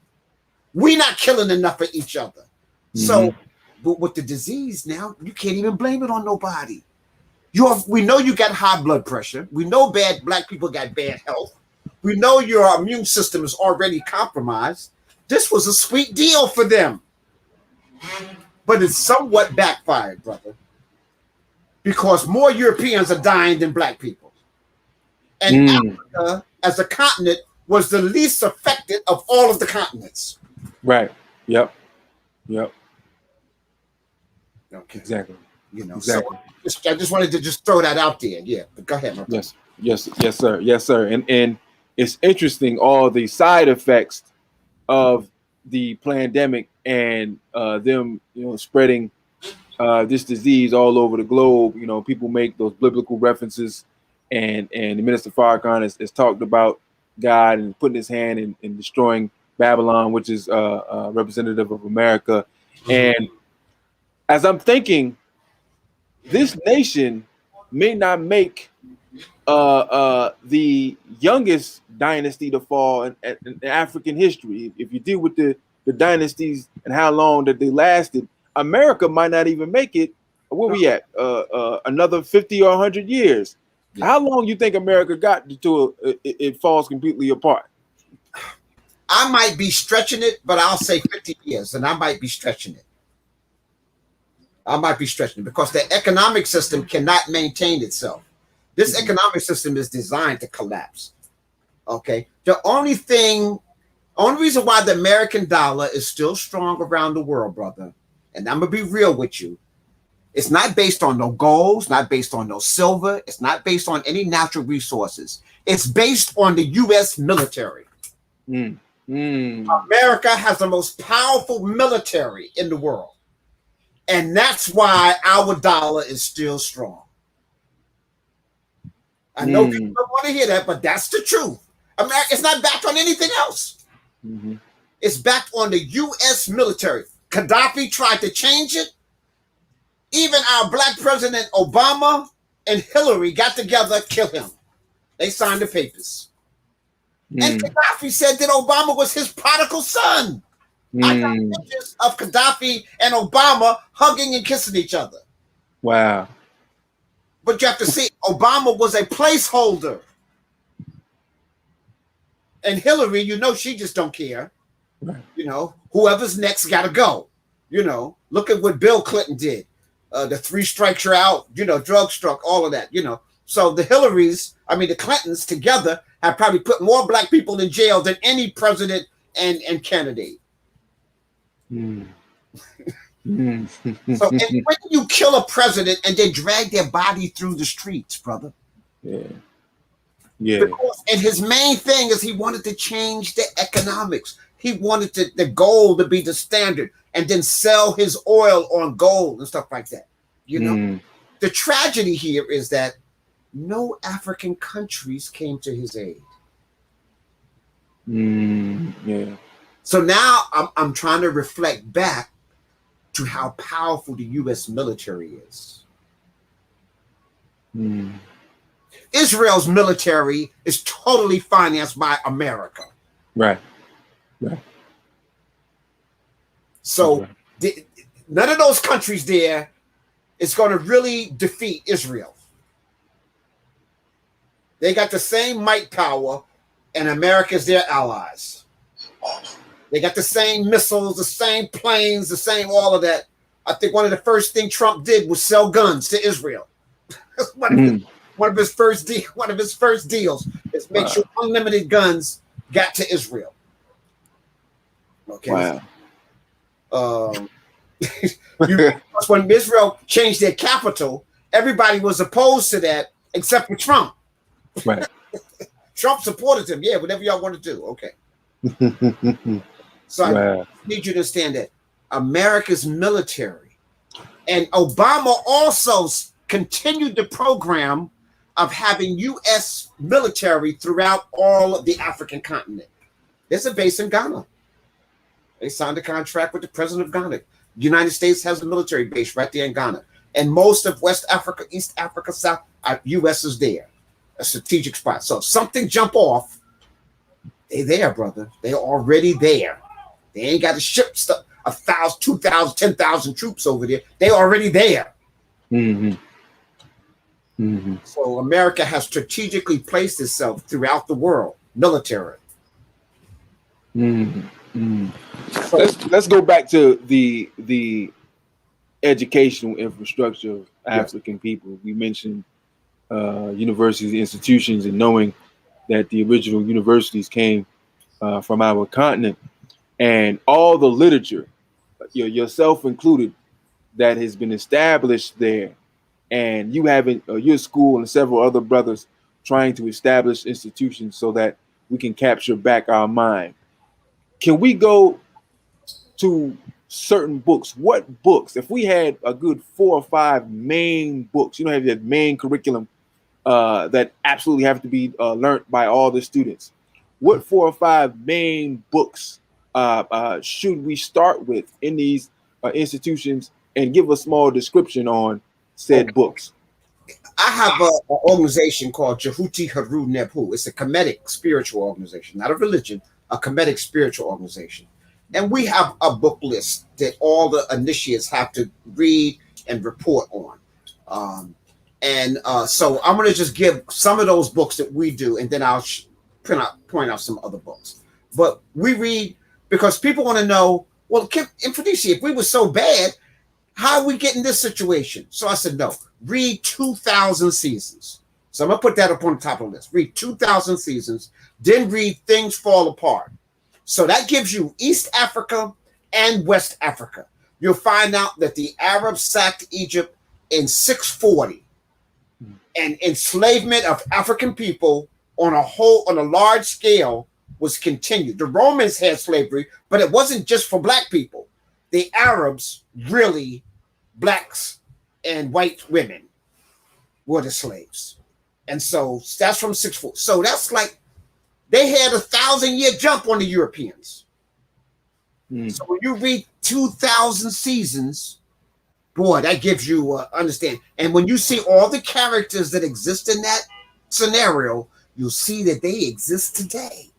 We're not killing enough of each other. So, but with the disease now, you can't even blame it on nobody. We know you got high blood pressure. We know black people got bad health. We know your immune system is already compromised. This was a sweet deal for them. But it's somewhat backfired, brother. Because more Europeans are dying than black people. And Africa, as a continent, was the least affected of all of the continents. Right. Yep. Okay. Exactly. Exactly. So I just wanted to just throw that out there. Yeah, but go ahead. Yes, sir. And it's interesting, all the side effects of the pandemic and them, spreading this disease all over the globe. People make those biblical references, and the Minister Farrakhan has talked about God and putting his hand in destroying Babylon, which is representative of America. And as I'm thinking, this nation may not make the youngest dynasty to fall in African history. If you deal with the dynasties and how long that they lasted, America might not even make it. Where we at? Another 50 or 100 years. Yeah. How long you think America got to it falls completely apart? I might be stretching it, but I'll say 50 years, and I might be stretching it. Because the economic system cannot maintain itself. This economic system is designed to collapse. Okay. The only reason why the American dollar is still strong around the world, brother, and I'm gonna be real with you, it's not based on no gold, it's not based on no silver, it's not based on any natural resources. It's based on the U.S. military. America has the most powerful military in the world. And that's why our dollar is still strong. I know people don't want to hear that, but that's the truth. America, it's not backed on anything else. It's backed on the U.S. military. Gaddafi tried to change it. Even our black president Obama and Hillary got together, kill him. They signed the papers. And Gaddafi said that Obama was his prodigal son. I got pictures of Gaddafi and Obama hugging and kissing each other. Wow. But you have to see, Obama was a placeholder. And Hillary, she just don't care. Right. Whoever's next got to go. Look at what Bill Clinton did. The 3 strikes you're out, drug struck, all of that, So the the Clintons together have probably put more black people in jail than any president and candidate. So and when you kill a president and then drag their body through the streets, brother. Yeah. And his main thing is he wanted to change the economics. He wanted the gold to be the standard and then sell his oil on gold and stuff like that. The tragedy here is that no African countries came to his aid. Yeah. So now I'm trying to reflect back to how powerful the U.S. military is. Mm. Israel's military is totally financed by America. Right. Right. So none of those countries there is going to really defeat Israel. They got the same might power, and America's their allies. They got the same missiles, the same planes, the same all of that. I think one of the first things Trump did was sell guns to Israel. One of his first deals is make sure unlimited guns got to Israel. Okay. Wow. When Israel changed their capital, everybody was opposed to that except for Trump. Right. Trump supported him. Yeah, whatever y'all want to do. Okay. So I need you to understand that America's military and Obama also continued the program of having U.S. military throughout all of the African continent. There's a base in Ghana. They signed a contract with the president of Ghana. The United States has a military base right there in Ghana. And most of West Africa, East Africa, South, U.S. is there. A strategic spot. So if something jump off, they there, brother. They're already there. They ain't got to ship stuff 1,000, 2,000, 10,000 troops over there. They already there. Mm-hmm. Mm-hmm. So America has strategically placed itself throughout the world, military. Mm-hmm. Mm-hmm. So let's go back to the educational infrastructure of African people. We mentioned universities, institutions, and knowing that the original universities came from our continent, and all the literature, yourself included, that has been established there, and you having your school and several other brothers trying to establish institutions so that we can capture back our mind. Can we go to certain books? What books, if we had a good 4 or 5 main books, have that main curriculum that absolutely have to be learned by all the students, what 4 or 5 main books should we start with in these institutions, and give a small description on said books? I have an organization called Jhuty Heru Nebhu. It's a Kemetic spiritual organization, not a religion, a Kemetic spiritual organization. And we have a book list that all the initiates have to read and report on. So I'm going to just give some of those books that we do, and then I'll point out some other books. But we read because people want to know, well, mfundishi, if we were so bad, how are we getting this situation? So I said, no, read 2,000 seasons. So I'm going to put that up on the top of the list. Read 2,000 seasons, then read Things Fall Apart. So that gives you East Africa and West Africa. You'll find out that the Arabs sacked Egypt in 640, and enslavement of African people on a large scale was continued. The Romans had slavery, but it wasn't just for black people. The Arabs, really, blacks and white women were the slaves. And so that's from 640. So that's like they had 1,000-year jump on the Europeans. So when you read 2,000 seasons, boy, that gives you understand. And when you see all the characters that exist in that scenario, you'll see that they exist today.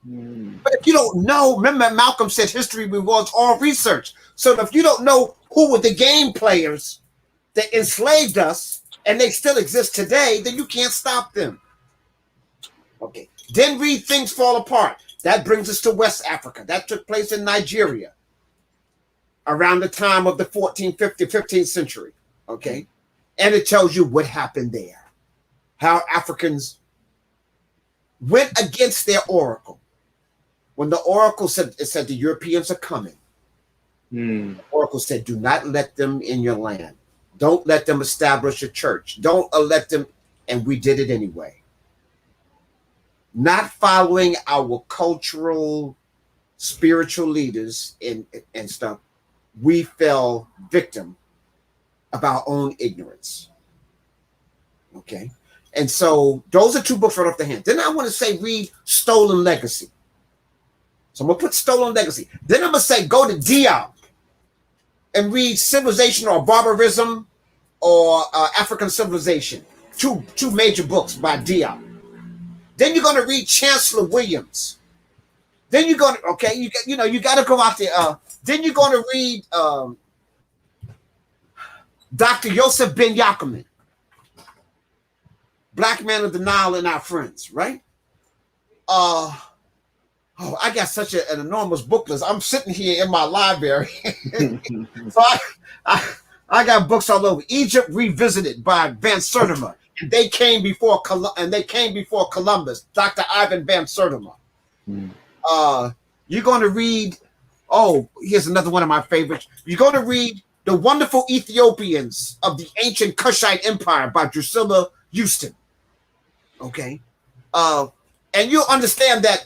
But if you don't know, remember Malcolm said history rewards all research. So if you don't know who were the game players that enslaved us and they still exist today, then you can't stop them. Okay. Then read Things Fall Apart. That brings us to West Africa. That took place in Nigeria around the time of the 15th century. Okay. And it tells you what happened there. How Africans went against their oracle. When the oracle said the Europeans are coming, the oracle said, do not let them in your land. Don't let them establish a church. Don't let them. And we did it anyway. Not following our cultural, spiritual leaders and stuff, we fell victim of our own ignorance. Okay. And so those are 2 books right off the hand. Then I want to say read Stolen Legacy. So I'm going to put Stolen Legacy. Then I'm going to say go to Diop and read Civilization or Barbarism or African Civilization. two major books by Diop. Then you're going to read Chancellor Williams. Then you're going to, okay, you got to go out there. Then you're going to read Dr. Yosef Ben Yaakman, Black Man of the Nile and Our Friends, right? I got such an enormous book list. I'm sitting here in my library. So I got books all over. Egypt Revisited by Van Sertima. And they came before Columbus, Dr. Ivan Van Sertima. You're going to read, here's another one of my favorites. You're going to read The Wonderful Ethiopians of the Ancient Kushite Empire by Drusilla Houston. Okay. And you'll understand that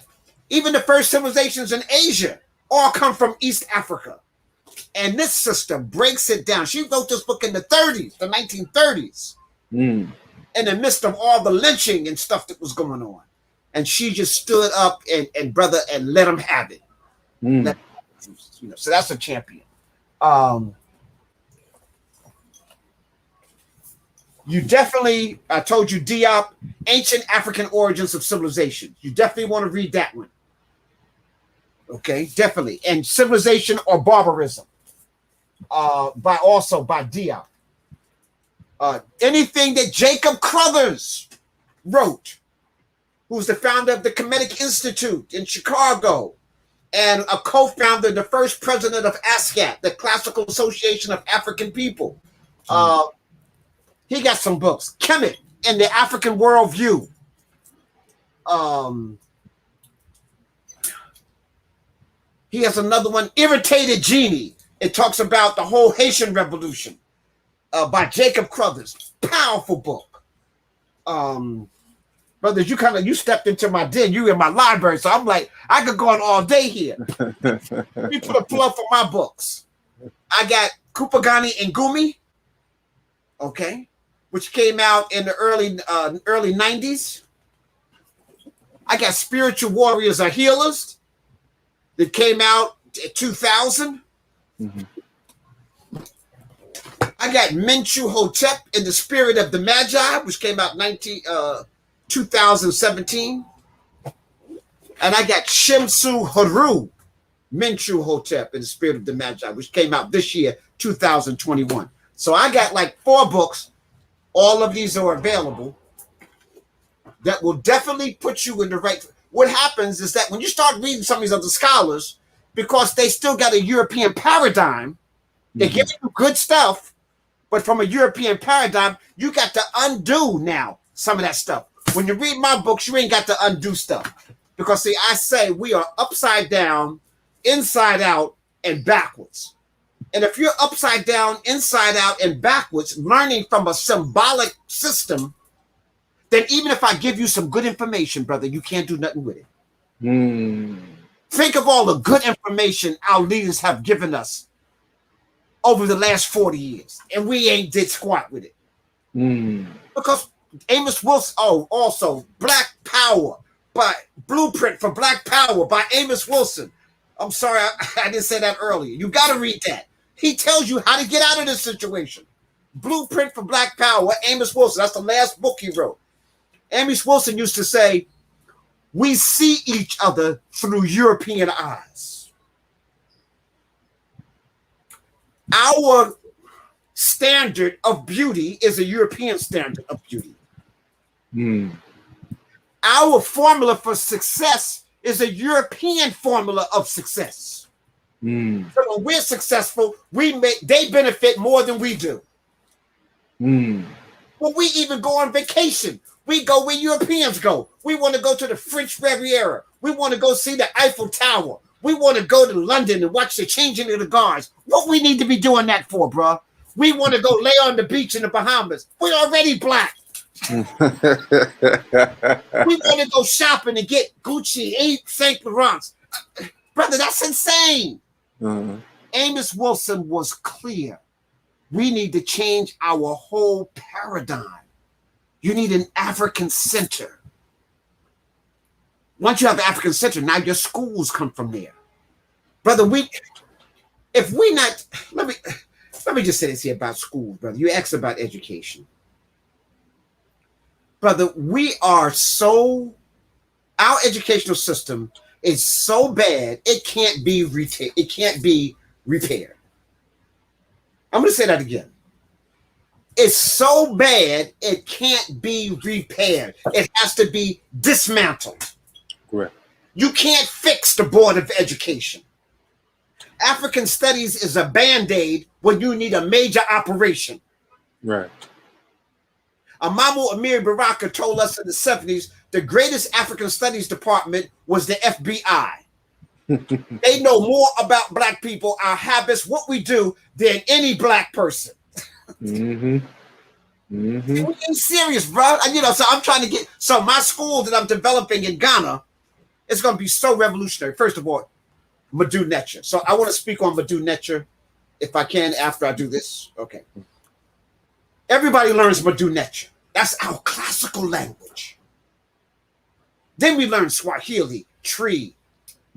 even the first civilizations in Asia all come from East Africa. And this sister breaks it down. She wrote this book in the 30s, the 1930s, in the midst of all the lynching and stuff that was going on. And she just stood up and let them have it. So that's a champion. You definitely, I told you, Diop, Ancient African Origins of Civilization. You definitely want to read that one. Okay, definitely. And Civilization or Barbarism, by Diop. Anything that Jacob Crothers wrote, who's the founder of the Kemetic Institute in Chicago, and a co-founder, the first president of ASCAP, the Classical Association of African People. He got some books. Kemet and the African Worldview. He has another one, Irritated Genie. It talks about the whole Haitian Revolution by Jacob Crothers. Powerful book. Brothers, you stepped into my den. You in my library, so I'm like, I could go on all day here. Let me put a plug for my books. I got Kupagani and Gumi, okay, which came out in the early 90s. I got Spiritual Warriors Are Healers that came out in 2000. I got Menchu Hotep in the Spirit of the Magi, which came out 2017. And I got Shemsu Haru, Menchu Hotep in the Spirit of the Magi, which came out this year, 2021. So I got like 4 books. All of these are available that will definitely put you in the right. What happens is that when you start reading some of these other scholars, because they still got a European paradigm, they give you good stuff, but from a European paradigm, you got to undo now some of that stuff. When you read my books, you ain't got to undo stuff. Because see, I say we are upside down, inside out, and backwards. And if you're upside down, inside out, and backwards, learning from a symbolic system, then even if I give you some good information, brother, you can't do nothing with it. Think of all the good information our leaders have given us over the last 40 years, and we ain't did squat with it. Because Amos Wilson, also Black Power, by Blueprint for Black Power by Amos Wilson. I'm sorry, I didn't say that earlier. You got to read that. He tells you how to get out of this situation. Blueprint for Black Power, Amos Wilson. That's the last book he wrote. Amos Wilson used to say, we see each other through European eyes. Our standard of beauty is a European standard of beauty. Our formula for success is a European formula of success. So when we're successful, they benefit more than we do. When we even go on vacation, we go where Europeans go. We want to go to the French Riviera. We want to go see the Eiffel Tower. We want to go to London and watch the changing of the guards. What we need to be doing that for, bro? We want to go lay on the beach in the Bahamas. We're already black. We want to go shopping and get Gucci, Saint Laurent. Brother, that's insane. Amos Wilson was clear. We need to change our whole paradigm. You need an African center. Once you have the African center, now your schools come from there. Brother, let me just say this here about schools, brother. You asked about education. brother, our educational system is so bad it can't be repaired. I'm going to say that again. It's so bad it can't be repaired. It has to be dismantled. Correct. You can't fix the Board of Education. African Studies is a Band-Aid when you need a major operation. Right. Amamu Amir Baraka told us in the 70s the greatest African Studies department was the FBI. They know more about Black people, our habits, what we do, than any Black person. Mm-hmm. Mm-hmm. I'm serious, bro. So I'm trying to so my school that I'm developing in Ghana is going to be so revolutionary. First of all, Madu Netcher. So I want to speak on Madu Netcher if I can after I do this. Okay. Everybody learns Madu Netcher. That's our classical language. Then we learn Swahili, Tree,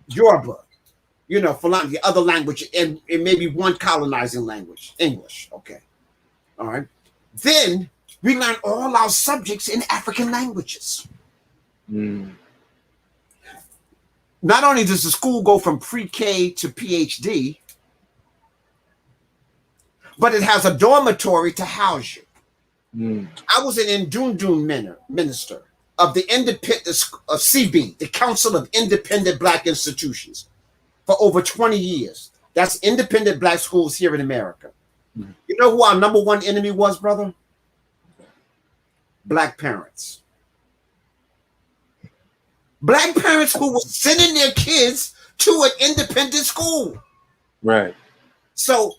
Yoruba, Fulani, the other language, and maybe one colonizing language, English. Okay. All right. Then we learn all our subjects in African languages. Mm. Not only does the school go from pre-K to PhD, but it has a dormitory to house you. Mm. I was an Ndundun minister of the independent of CB, the Council of Independent Black Institutions, for over 20 years. That's independent Black schools here in America. Mm. You know who our number one enemy was, brother? Black parents. Black parents who were sending their kids to an independent school. Right. So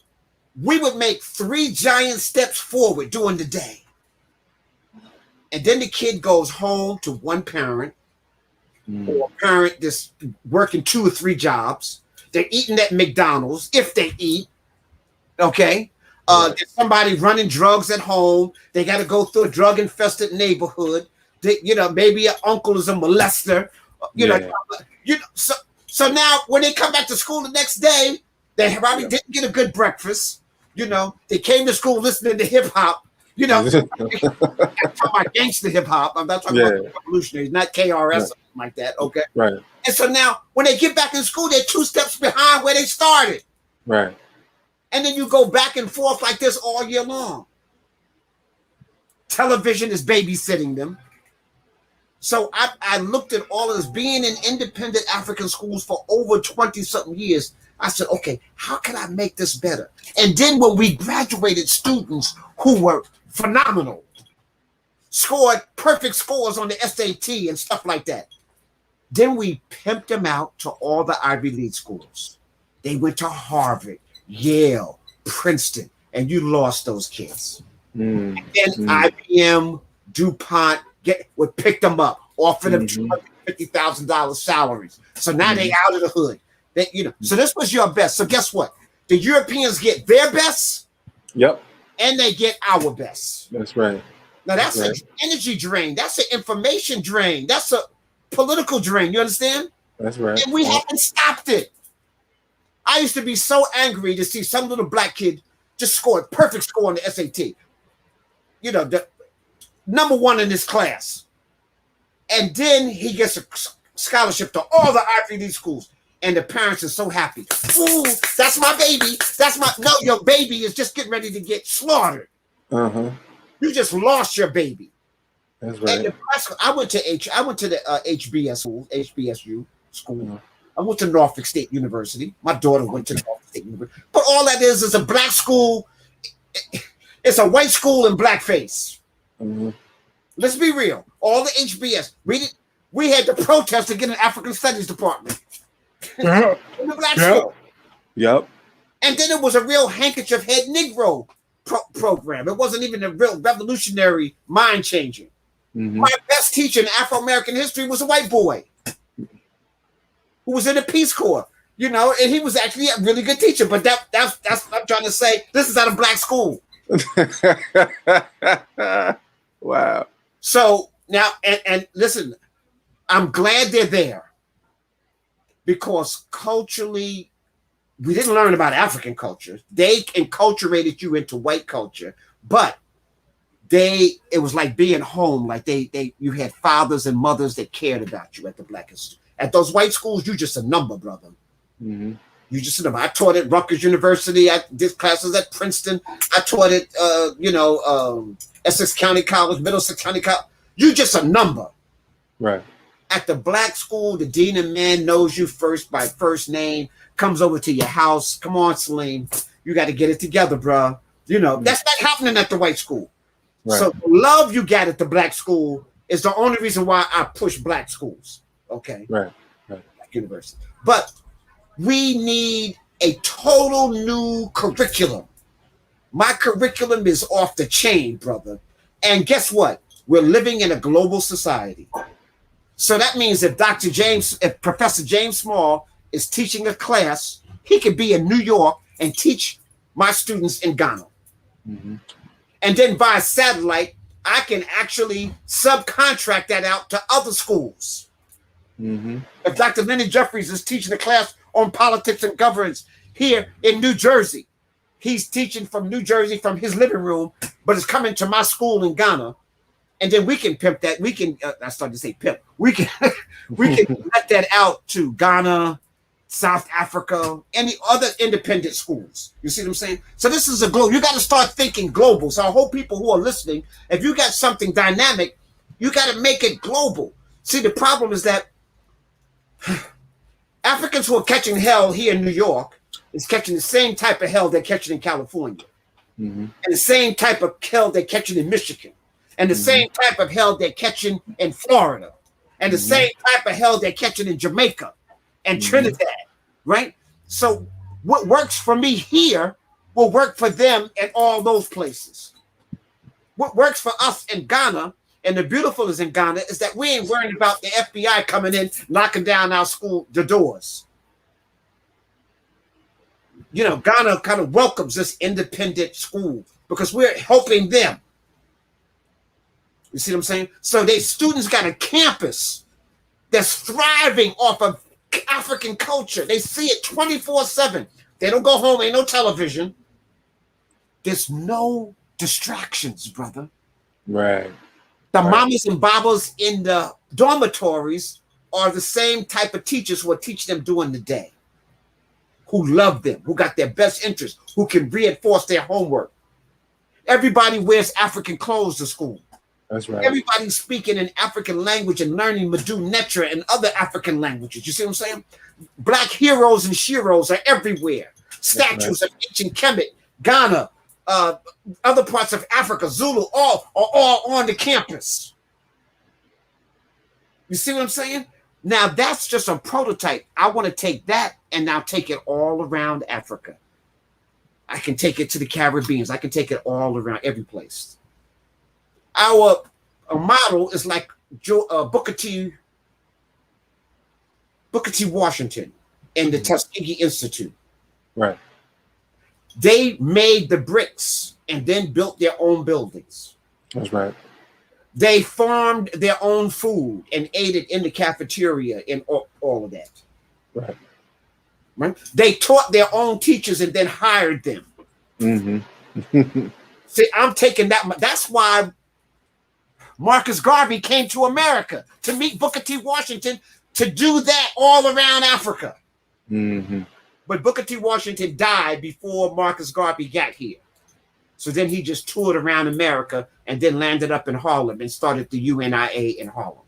we would make 3 giant steps forward during the day. And then the kid goes home to one parent or a parent that's working 2 or 3 jobs. They're eating at McDonald's, if they eat. Okay. There's somebody running drugs at home. They got to go through a drug-infested neighborhood. Maybe an uncle is a molester. So now when they come back to school the next day, they probably didn't get a good breakfast. They came to school listening to hip hop. I'm talking about gangster hip hop. I'm not talking about revolutionaries, not KRS or something like that. Okay. Right. And so now when they get back in school, they're 2 steps behind where they started. Right. And then you go back and forth like this all year long. Television is babysitting them. So I looked at all of this, being in independent African schools for over 20-something years. I said, okay, how can I make this better? And then when we graduated students who were phenomenal, scored perfect scores on the SAT and stuff like that, then we pimped them out to all the Ivy League schools. They went to Harvard, Yale, Princeton, and you lost those kids. And then IBM, DuPont would pick them up, offer them $250,000 salaries. So now they out of the hood. So this was your best. So guess what? The Europeans get their best. Yep. And they get our best. That's right. Now that's an energy drain. That's an information drain. That's a political drain. You understand? That's right. And we haven't stopped it. I used to be so angry to see some little Black kid just score a perfect score on the SAT. The number 1 in his class. And then he gets a scholarship to all the Ivy League schools. And the parents are so happy. Ooh, that's my baby. No, your baby is just getting ready to get slaughtered. Uh-huh. You just lost your baby. That's right. And I went to the HBSU school. I went to Norfolk State University. My daughter went to Norfolk State University. But all that is a Black school. It's a white school in blackface. Mm-hmm. Let's be real. All the HBS, we had to protest to get an African Studies department. In the Black school. Yep. And then it was a real handkerchief head Negro program. It wasn't even a real revolutionary mind changing. Mm-hmm. My best teacher in Afro-American history was a white boy who was in the Peace Corps, and he was actually a really good teacher. But that's what I'm trying to say. This is at a Black school. Wow. So now, and listen, I'm glad they're there because culturally, we didn't learn about African culture. They enculturated you into white culture, but it was like being home. Like you had fathers and mothers that cared about you at the black institute. At those white schools, you just a number, brother. Mm-hmm. You just a number. I taught at Rutgers University. I did classes at Princeton. I taught at Essex County College, Middlesex County College. You just a number. Right. At the black school, the dean of men knows you first by first name, comes over to your house. Come on, Salim. You got to get it together, bro. You know, that's not happening at the white school. Right. So the love you got at the black school is the only reason why I push black schools. Okay. Right. Black university. But we need a total new curriculum. My curriculum is off the chain, brother. And guess what? We're living in a global society. So that means if Professor James Small is teaching a class, he could be in New York and teach my students in Ghana. Mm-hmm. And then via satellite, I can actually subcontract that out to other schools. Mm-hmm. If Dr. Lenny Jeffries is teaching a class on politics and governance here in New Jersey, he's teaching from New Jersey from his living room, but it's coming to my school in Ghana. And then we can pimp that. We can, I started to say pimp. We can let that out to Ghana, South Africa, any other independent schools. You see what I'm saying? So this is a global. You got to start thinking global. So I hope people who are listening, if you got something dynamic, you got to make it global. See, the problem is that Africans who are catching hell here in New York is catching the same type of hell they're catching in California. Mm-hmm. And the same type of hell they're catching in Michigan. And the same type of hell they're catching in Florida. And the same type of hell they're catching in Jamaica and Trinidad, right? So what works for me here will work for them at all those places. What works for us in Ghana, and the beautiful is in Ghana, is that we ain't worrying about the FBI coming in, knocking down our school, the doors. You know, Ghana kind of welcomes this independent school because we're helping them. You see what I'm saying? So they students got a campus that's thriving off of African culture. They see it 24/7. They don't go home, ain't no television. There's no distractions, brother. Right. The mamas and babas in the dormitories are the same type of teachers who are teaching them during the day, who love them, who got their best interest, who can reinforce their homework. Everybody wears African clothes to school. That's right. Everybody's speaking in African language and learning Madu Netra and other African languages. You see what I'm saying? Black heroes and sheroes are everywhere. Statues of ancient Kemet, Ghana, other parts of Africa, Zulu, are all on the campus. You see what I'm saying? Now that's just a prototype. I want to take that and now take it all around Africa. I can take it to the Caribbean. I can take it all around every place. Our model is like Booker T. Washington and the Tuskegee Institute. Right. They made the bricks and then built their own buildings. That's right. They farmed their own food and ate it in the cafeteria and all of that. Right. Right. They taught their own teachers and then hired them. Mm-hmm. See, I'm taking that. That's why Marcus Garvey came to America to meet Booker T. Washington to do that all around Africa. Mm-hmm. But Booker T. Washington died before Marcus Garvey got here. So then he just toured around America and then landed up in Harlem and started the UNIA in Harlem.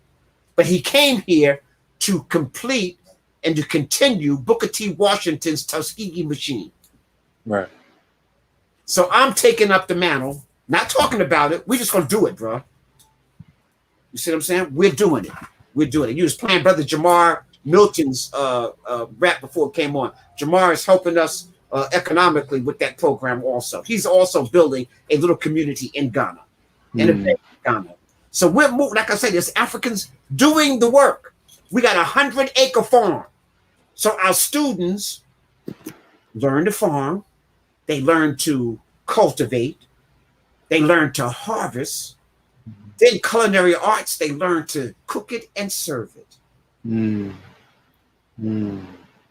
But he came here to complete and to continue Booker T. Washington's Tuskegee machine. Right. So I'm taking up the mantle, not talking about it. We're just going to do it, bro. You see what I'm saying? We're doing it. We're doing it. You was playing Brother Jamar Milton's rap before it came on. Jamar is helping us economically with that program also. He's also building a little community in Ghana, in Ghana. So we're moving, like I said, there's Africans doing the work. We got 100-acre farm. So our students learn to farm. They learn to cultivate. They learn to harvest. Then culinary arts, they learn to cook it and serve it.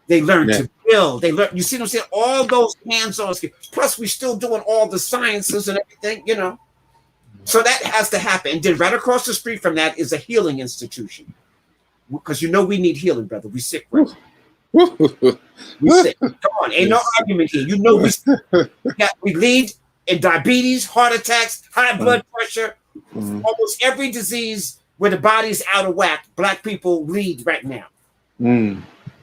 They learn to build. They learn, you see what I'm saying? All those hands-on skills. Plus, we're still doing all the sciences and everything, you know. So that has to happen. And then right across the street from that is a healing institution. Because you know we need healing, brother. We sick right now. We sick. Come on, ain't no argument here. You know we lead in diabetes, heart attacks, high blood pressure, almost every disease where the body's out of whack. Black people lead right now.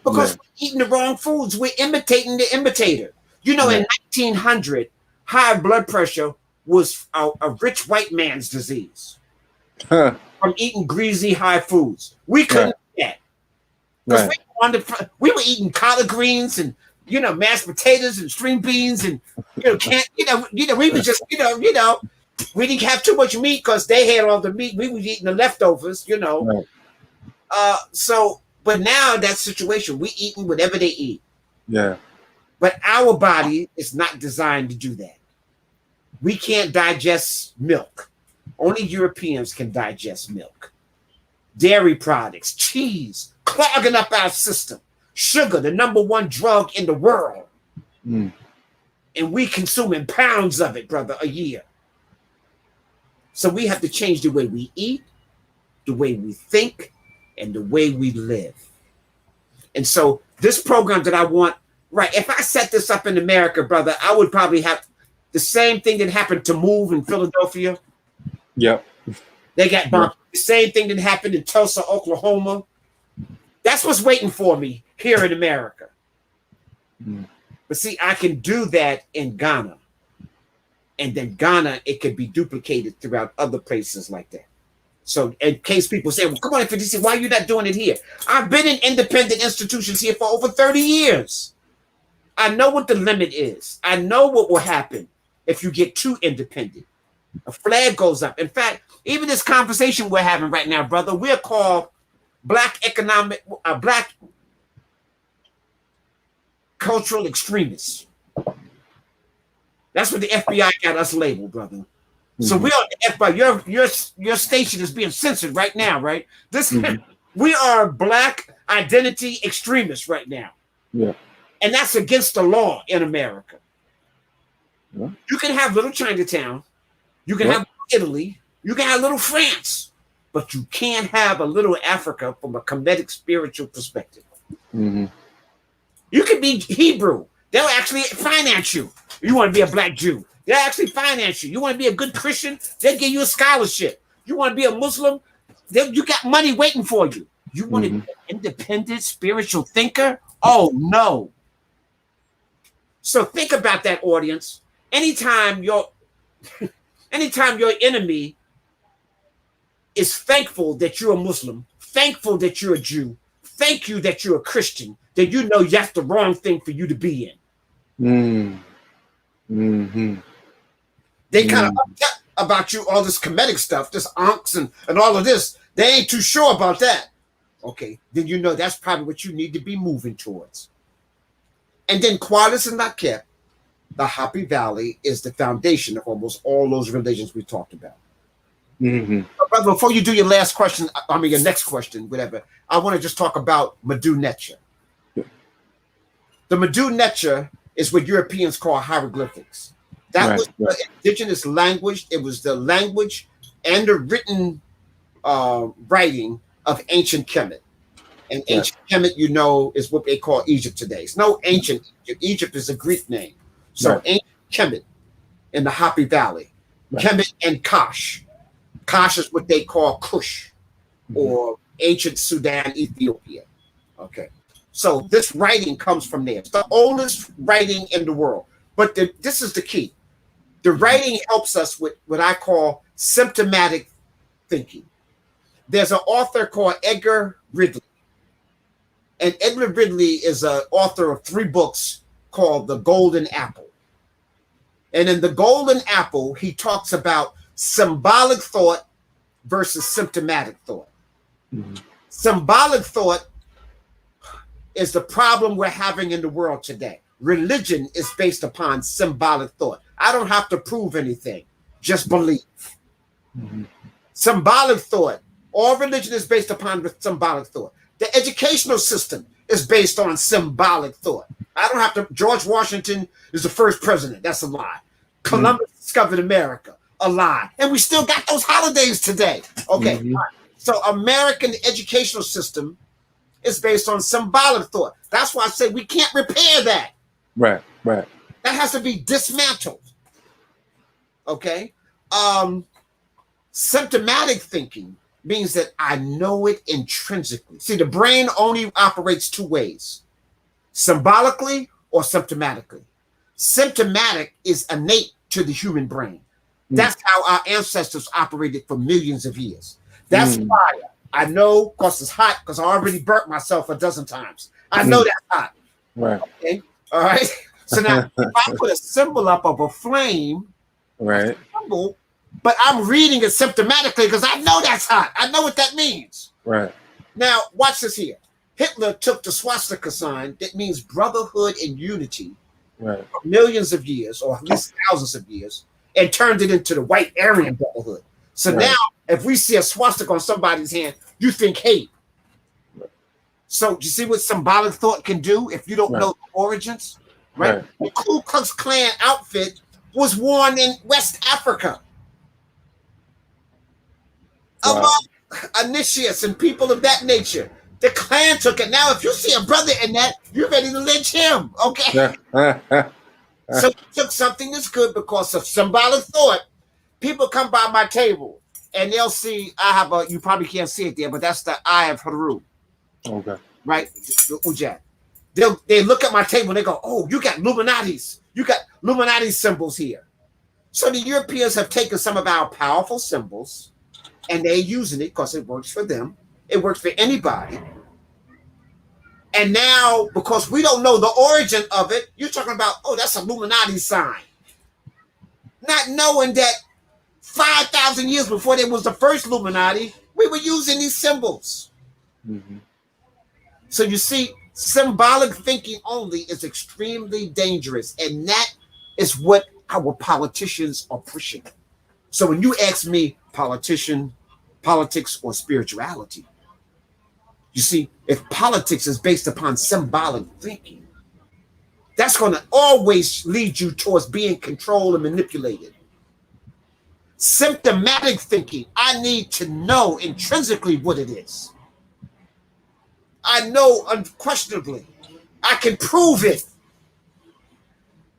Because we're eating the wrong foods. We're imitating the imitator. You know, in 1900, high blood pressure was a rich white man's disease from eating greasy high foods. We couldn't do that. Because we were eating collard greens and mashed potatoes and string beans and we were just we didn't have too much meat because they had all the meat. We were eating the leftovers, but now that situation, we eating whatever they eat. Yeah. But our body is not designed to do that. We can't digest milk. Only Europeans can digest milk. Dairy products, cheese, clogging up our system. Sugar, the #1 drug in the world. And we consuming pounds of it, brother, a year. So we have to change the way we eat, the way we think, and the way we live. And so this program that I want, if I set this up in America, brother, I would probably have the same thing that happened to Move in Philadelphia. Yep. They got bombed. The same thing that happened in Tulsa, Oklahoma. That's what's waiting for me here in America. But see, I can do that in Ghana. And then Ghana, it could be duplicated throughout other places like that. So in case people say, well, come on, mfundishi, why are you not doing it here? I've been in independent institutions here for over 30 years. I know what the limit is. I know what will happen if you get too independent. A flag goes up. In fact, even this conversation we're having right now, brother, we're called Black cultural extremists. That's what the FBI got us labeled, brother. So we're on the FBI. Your station is being censored right now, right? We are Black identity extremists right now. Yeah. And that's against the law in America. Yeah. You can have little Chinatown, you can have Italy, you can have little France, but you can't have a little Africa from a comedic spiritual perspective. You can be Hebrew. They'll actually finance you. You want to be a Black Jew. They'll actually finance you. You want to be a good Christian, they'll give you a scholarship. You want to be a Muslim, you got money waiting for you. You want to be an independent spiritual thinker? Oh, no. So think about that, audience. Anytime your enemy is thankful that you're a Muslim, thankful that you're a Jew, thank you that you're a Christian, then you know that's the wrong thing for you to be in. They kind of upset about you, all this comedic stuff, this ankhs and all of this. They ain't too sure about that. Okay, then you know that's probably what you need to be moving towards. And then Qualis and Nakep, the Happy Valley, is the foundation of almost all those religions we talked about. But before you do your last question, your next question, whatever, I want to just talk about Medu Neter. The Medu Neter is what Europeans call hieroglyphics. That was the indigenous language. It was the language and the written writing of ancient Kemet. And ancient Kemet, is what they call Egypt today. It's no ancient Egypt. Egypt is a Greek name. So ancient Kemet in the Happy Valley. Kemet and Kash. Kash is what they call Kush or ancient Sudan, Ethiopia. Okay. So this writing comes from there. It's the oldest writing in the world. But this is the key. The writing helps us with what I call symptomatic thinking. There's an author called Edgar Ridley. And Edgar Ridley is an author of 3 books called The Golden Apple. And in The Golden Apple, he talks about symbolic thought versus symptomatic thought. Symbolic thought is the problem we're having in the world today. Religion is based upon symbolic thought. I don't have to prove anything, just believe. Symbolic thought. All religion is based upon symbolic thought. The educational system is based on symbolic thought. I don't have to. George Washington is the first president. That's a lie. Columbus discovered America. a lie. And we still got those holidays today. Okay. Mhm. So American educational system is based on symbolic thought. That's why I say we can't repair that. Right. Right. That has to be dismantled. Okay. Symptomatic thinking means that I know it intrinsically. See, the brain only operates two ways: symbolically or symptomatically. Symptomatic is innate to the human brain. That's how our ancestors operated for millions of years. That's fire. I know because it's hot, because I already burnt myself a dozen times. I know that's hot. Right. Okay. All right. So now, if I put a symbol up of a flame, Right. symbol, but I'm reading it symptomatically because I know that's hot. I know what that means. Right. Now, watch this here. Hitler took the swastika sign that means brotherhood and unity Right. for millions of years, or at least thousands of years, and turned it into the white Aryan brotherhood. So Right. now, if we see a swastika on somebody's hand, you think hate. Right. So, you see what symbolic thought can do if you don't Right. know the origins? Right? Right. The Ku Klux Klan outfit was worn in West Africa. Wow. Among initiates and people of that nature. The Klan took it. Now, if you see a brother in that, you're ready to lynch him. Okay. So you took something that's good because of symbolic thought. People come by my table and they'll see I have a, you probably can't see it there, but that's the Eye of Heru, Okay. right? The Ujat. They look at my table and they go, oh, you got Illuminati's. You got Illuminati symbols here. So the Europeans have taken some of our powerful symbols and they're using it because it works for them. It works for anybody. And now, because we don't know the origin of it, you're talking about, oh, that's a Illuminati sign. Not knowing that 5,000 years before there was the first Illuminati, we were using these symbols. Mm-hmm. So you see, symbolic thinking only is extremely dangerous. And that is what our politicians are pushing. So when you ask me, politics, or spirituality, you see, if politics is based upon symbolic thinking, that's going to always lead you towards being controlled and manipulated. Symptomatic thinking, I need to know intrinsically what it is. I know unquestionably. I can prove it.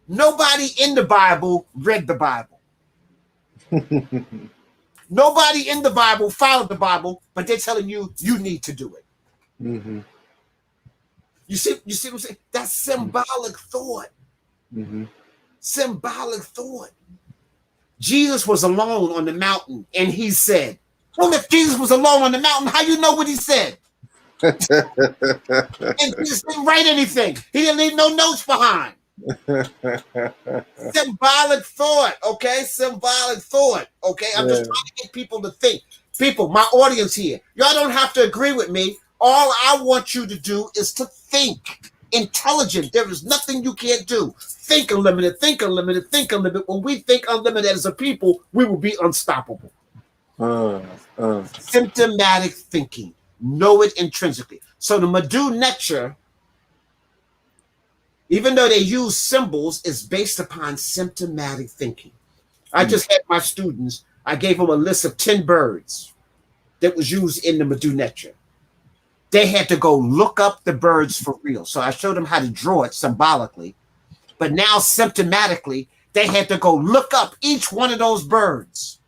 Nobody in the Bible read the Bible. Nobody in the Bible followed the Bible, but they're telling you you need to do it. Mm-hmm. You see what I'm saying? That's symbolic thought. Mm-hmm. Symbolic thought. Jesus was alone on the mountain, and he said, well, if Jesus was alone on the mountain, how you know what he said? And Jesus didn't write anything. He didn't leave no notes behind. Symbolic thought, okay? Symbolic thought, okay? I'm just trying to get people to think. People, my audience here, y'all don't have to agree with me. All I want you to do is to think. Intelligent. There is nothing you can't do. Think unlimited, think unlimited, think unlimited. When we think unlimited as a people, we will be unstoppable. Symptomatic thinking. Know it intrinsically. So the Madhu Netra, even though they use symbols, is based upon symptomatic thinking. I just had my students, I gave them a list of 10 birds that was used in the Madhu Netra. They had to go look up the birds for real. So I showed them how to draw it symbolically. But now symptomatically, they had to go look up each one of those birds.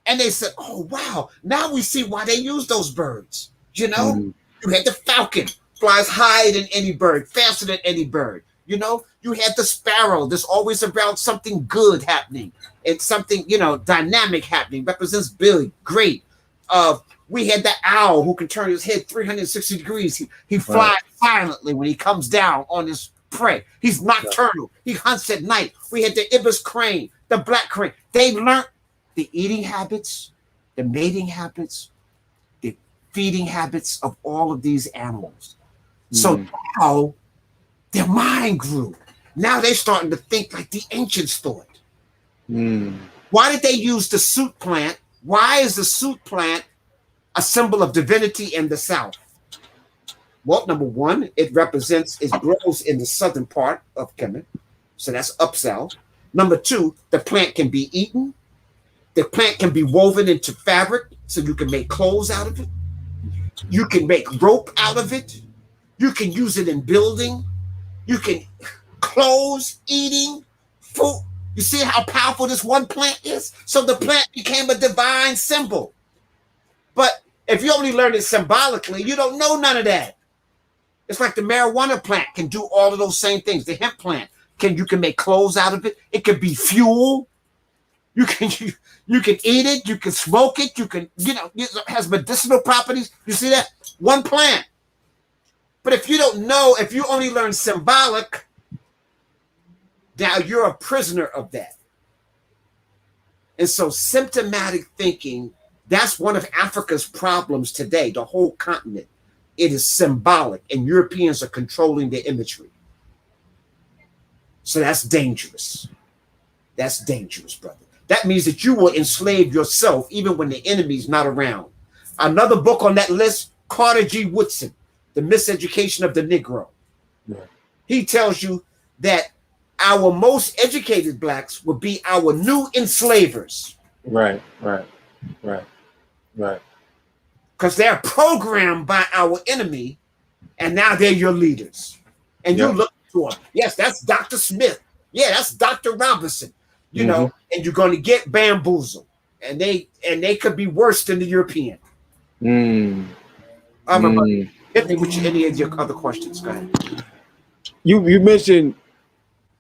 And they said, oh, wow, now we see why they use those birds. You know, you had the falcon, flies higher than any bird, faster than any bird. You know, you had the sparrow. There's always about something good happening and something, you know, dynamic happening, represents big, great. We had the owl who can turn his head 360 degrees. He flies silently when he comes down on his prey. He's nocturnal. He hunts at night. We had the ibis crane, the black crane. They learned the eating habits, the mating habits, the feeding habits of all of these animals. So now their mind grew. Now they're starting to think like the ancients thought. Why did they use the soot plant? Why is the soot plant a symbol of divinity in the South? Well, number one, it grows in the southern part of Kemet. So that's up south. Number two, the plant can be eaten. The plant can be woven into fabric, so you can make clothes out of it. You can make rope out of it. You can use it in building. You can clothes, eating, food. You see how powerful this one plant is? So the plant became a divine symbol. But if you only learn it symbolically, you don't know none of that. It's like the marijuana plant can do all of those same things. The hemp plant you can make clothes out of it. It could be fuel. You can eat it. You can smoke it. You can it has medicinal properties. You see that one plant. But if you don't know, if you only learn symbolic, now you're a prisoner of that. And so symptomatic thinking, that's one of Africa's problems today, the whole continent. It is symbolic, and Europeans are controlling the imagery. So that's dangerous. That's dangerous, brother. That means that you will enslave yourself even when the enemy's not around. Another book on that list, Carter G. Woodson, The Miseducation of the Negro. Yeah. He tells you that our most educated blacks will be our new enslavers. Right. Because they're programmed by our enemy, and now they're your leaders. And you look for them. Yes, that's Dr. Smith. Yeah, that's Dr. Robinson. You know, and you're going to get bamboozled. And they could be worse than the European. Hit me with any of your other questions. Go ahead. You mentioned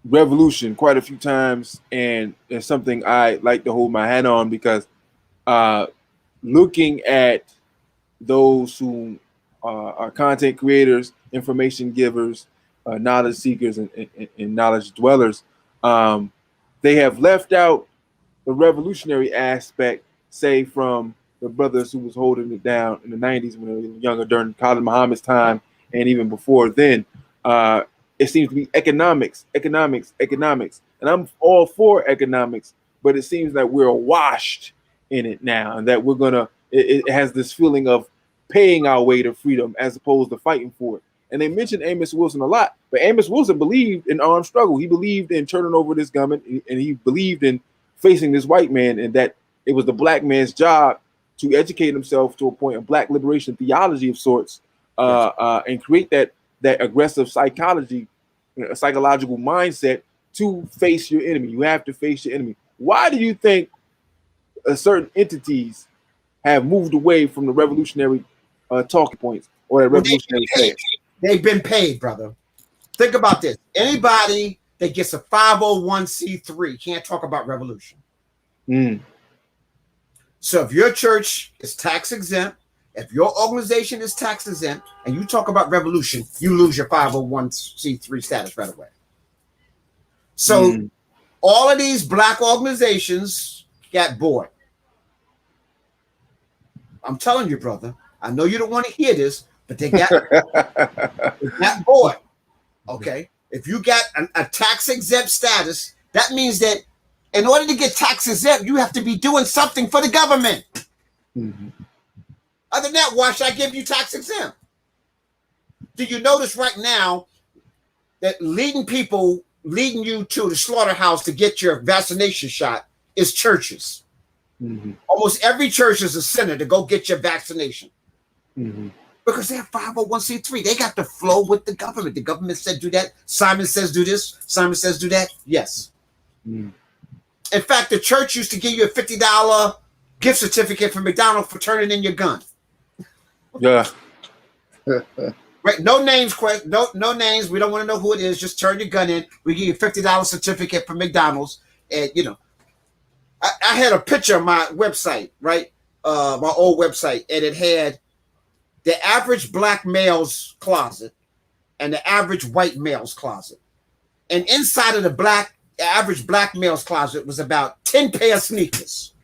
revolution quite a few times, and it's something I like to hold my hat on, because looking at those who are content creators, information givers, knowledge seekers, and knowledge dwellers, they have left out the revolutionary aspect, say from the brothers who was holding it down in the 90s when they were younger, during Khalid Muhammad's time, and even before then. It seems to be economics. And I'm all for economics, but it seems that we're washed in it now, and that we're gonna, it has this feeling of paying our way to freedom as opposed to fighting for it. And they mentioned Amos Wilson a lot, but Amos Wilson believed in armed struggle. He believed in turning over this government, and he believed in facing this white man, and that it was the black man's job to educate himself to a point of black liberation theology of sorts, and create that aggressive psychological mindset to face your enemy. You have to face your enemy. Why do you think certain entities have moved away from the revolutionary talking points or the revolutionary phase? They've been paid, brother. Think about this. Anybody that gets a 501c3 can't talk about revolution. So if your church is tax exempt, if your organization is tax exempt, and you talk about revolution, you lose your 501c3 status right away. So all of these black organizations got bought. I'm telling you, brother. I know you don't want to hear this, but they got bought. Okay. If you got a tax exempt status, that means that in order to get tax exempt, you have to be doing something for the government. Other than that, why should I give you tax exempt? Do you notice right now that leading you to the slaughterhouse to get your vaccination shot is churches? Almost every church is a center to go get your vaccination. Because they're 501c3. They got to flow with the government. The government said do that. Simon says do this. Simon says do that. Yes. In fact, the church used to give you a $50 gift certificate from McDonald's for turning in your gun. Yeah. Right. No names. No names. We don't want to know who it is. Just turn your gun in. We give you a $50 certificate from McDonald's. And I had a picture of my website, right? My old website, and it had the average black male's closet and the average white male's closet. And inside of the average black male's closet was about 10 pair of sneakers.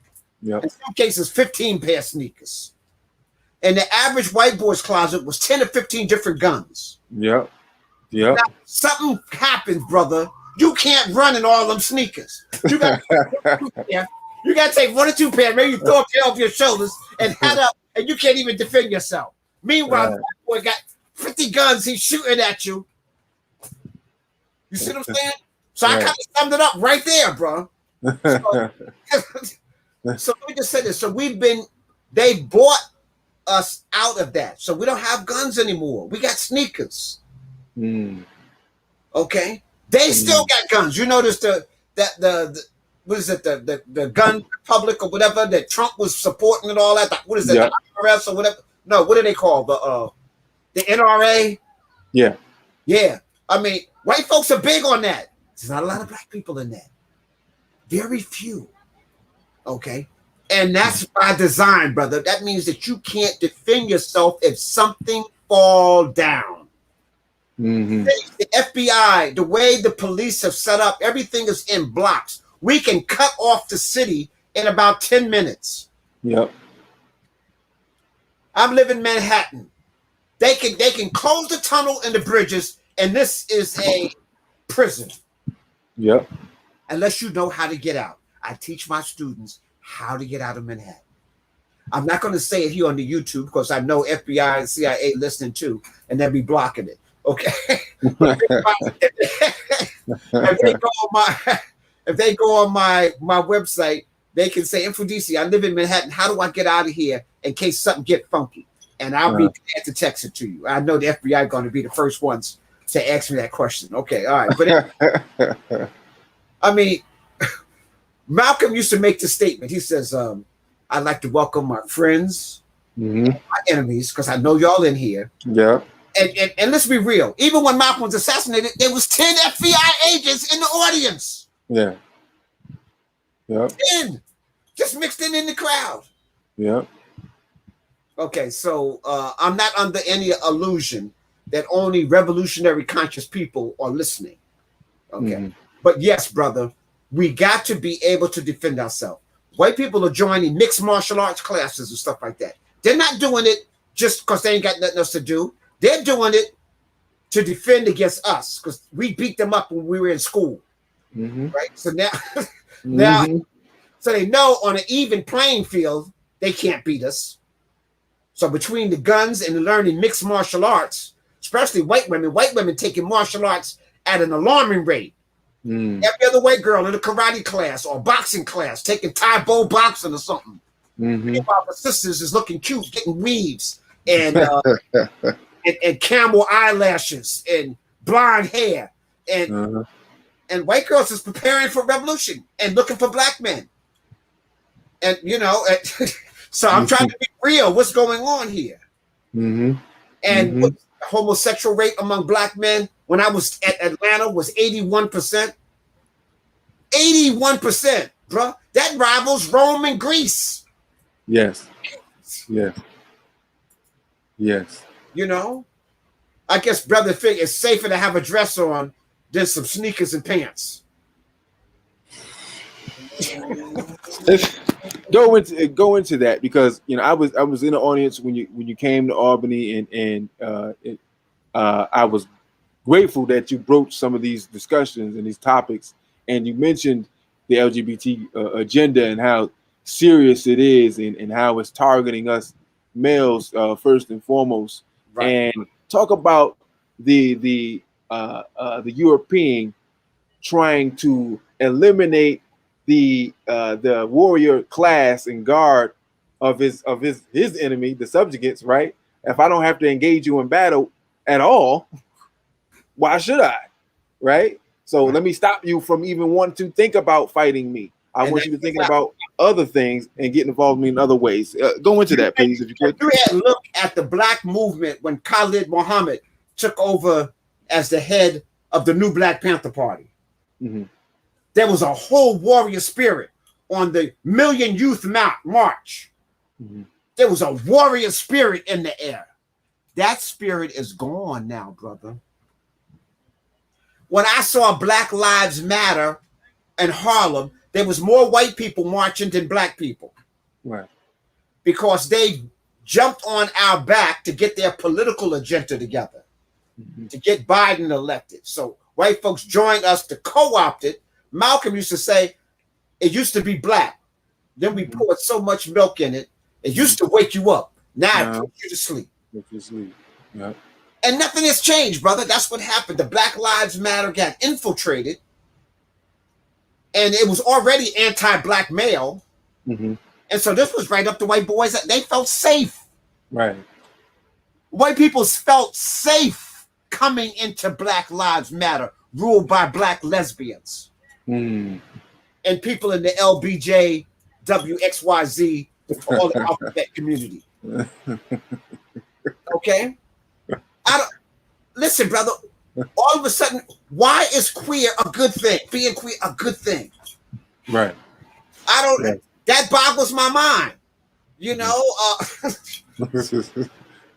Yep. In some cases, 15 pair of sneakers. And the average white boy's closet was 10 or 15 different guns. Yep. Now, something happens, brother. You can't run in all them sneakers. You got to take one or two pair, maybe you throw a pair off your shoulders and head up, and you can't even defend yourself. Meanwhile, the black boy got 50 guns he's shooting at you. You see what I'm saying? So I kind of summed it up right there, bro. So let me just say this. So they bought us out of that. So we don't have guns anymore. We got sneakers. Mm. Okay. They still got guns. You notice the what is it, the gun republic or whatever that Trump was supporting and all that. What is it, Yeah. the IRS or whatever? No, what do they call the NRA? Yeah. Yeah. I mean, white folks are big on that. There's not a lot of black people in that. Very few. Okay. And that's by design, brother. That means that you can't defend yourself if something fall down. Mm-hmm. The FBI, the way the police have set up, everything is in blocks. We can cut off the city in about 10 minutes. Yep. I'm living in Manhattan. They can close the tunnel and the bridges, and this is a prison. Yep. Unless you know how to get out. I teach my students how to get out of Manhattan. I'm not going to say it here on the YouTube because I know FBI and CIA listening too, and they'll be blocking it. Okay. If they go on my website, they can say, "Mfundishi, I live in Manhattan. How do I get out of here in case something get funky?" And I'll be glad to text it to you. I know the FBI are going to be the first ones to ask me that question. Okay, all right. But I mean, Malcolm used to make the statement. He says, "I'd like to welcome my friends, my enemies, because I know y'all in here." Yeah. And let's be real. Even when Malcolm was assassinated, there was 10 FBI agents in the audience. Yeah. Yeah. 10, just mixed in the crowd. Yeah. Okay, so I'm not under any illusion that only revolutionary conscious people are listening. Okay, but yes, brother, we got to be able to defend ourselves. White people are joining mixed martial arts classes and stuff like that. They're not doing it just because they ain't got nothing else to do. They're doing it to defend against us because we beat them up when we were in school, right? So now, so they know on an even playing field they can't beat us. So between the guns and the learning mixed martial arts, especially white women taking martial arts at an alarming rate. Every other white girl in a karate class or boxing class taking Tai Bo boxing or something. Meanwhile, the sisters is looking cute, getting weaves and and camel eyelashes and blonde hair, and white girls is preparing for revolution and looking for black men. And you know, so I'm trying to be real. What's going on here? And what's the homosexual rate among black men when I was at Atlanta was 81%. 81%, bro. That rivals Rome and Greece. Yes. Yes. Yes. You know, I guess brother Fig, it's safer to have a dress on than some sneakers and pants. Go into that because you know I was in the audience when you came to Albany and I was grateful that you broached some of these discussions and these topics and you mentioned the LGBT agenda and how serious it is and how it's targeting us males first and foremost, and talk about the European trying to eliminate the warrior class and guard of his enemy, the subjugants, right? If I don't have to engage you in battle at all, why should I? Right? So let me stop you from even wanting to think about fighting me. I want you to think about other things and get involved in me in other ways. Go into that, please, if you could. You had look at the black movement when Khalid Muhammad took over as the head of the new Black Panther Party. There was a whole warrior spirit on the Million Youth March. There was a warrior spirit in the air. That spirit is gone now, brother. When I saw Black Lives Matter in Harlem, there was more white people marching than black people. Right. Because they jumped on our back to get their political agenda together, to get Biden elected. So white folks joined us to co-opt it. Malcolm used to say, it used to be black. Then we poured so much milk in it. It used to wake you up. Now it puts you to sleep. Yeah. And nothing has changed, brother. That's what happened. The Black Lives Matter got infiltrated. And it was already anti-black male. Mm-hmm. And so this was right up to white boys. They felt safe. Right. White people felt safe coming into Black Lives Matter, ruled by Black lesbians. Mm. And people in the LBJ, WXYZ, all the alphabet community. Okay? Listen, brother, all of a sudden, why is queer a good thing? Being queer a good thing? Right. That boggles my mind. You know,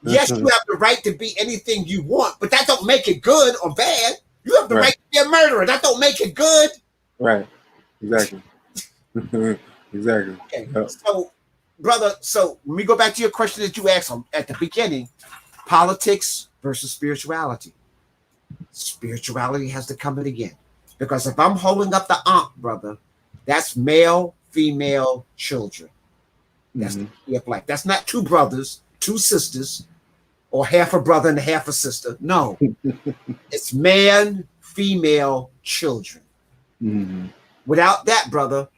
yes, you have the right to be anything you want, but that don't make it good or bad. You have the right to be a murderer. That don't make it good. Right. Exactly. Exactly. Okay. Yep. So, brother, when we go back to your question that you asked at the beginning, politics versus spirituality. Spirituality has to come in again. Because if I'm holding up the ankh, brother, that's male, female, children. That's the key of life. That's not two brothers, two sisters, or half a brother and half a sister. No. It's man, female, children. Mm-hmm. Without that, brother,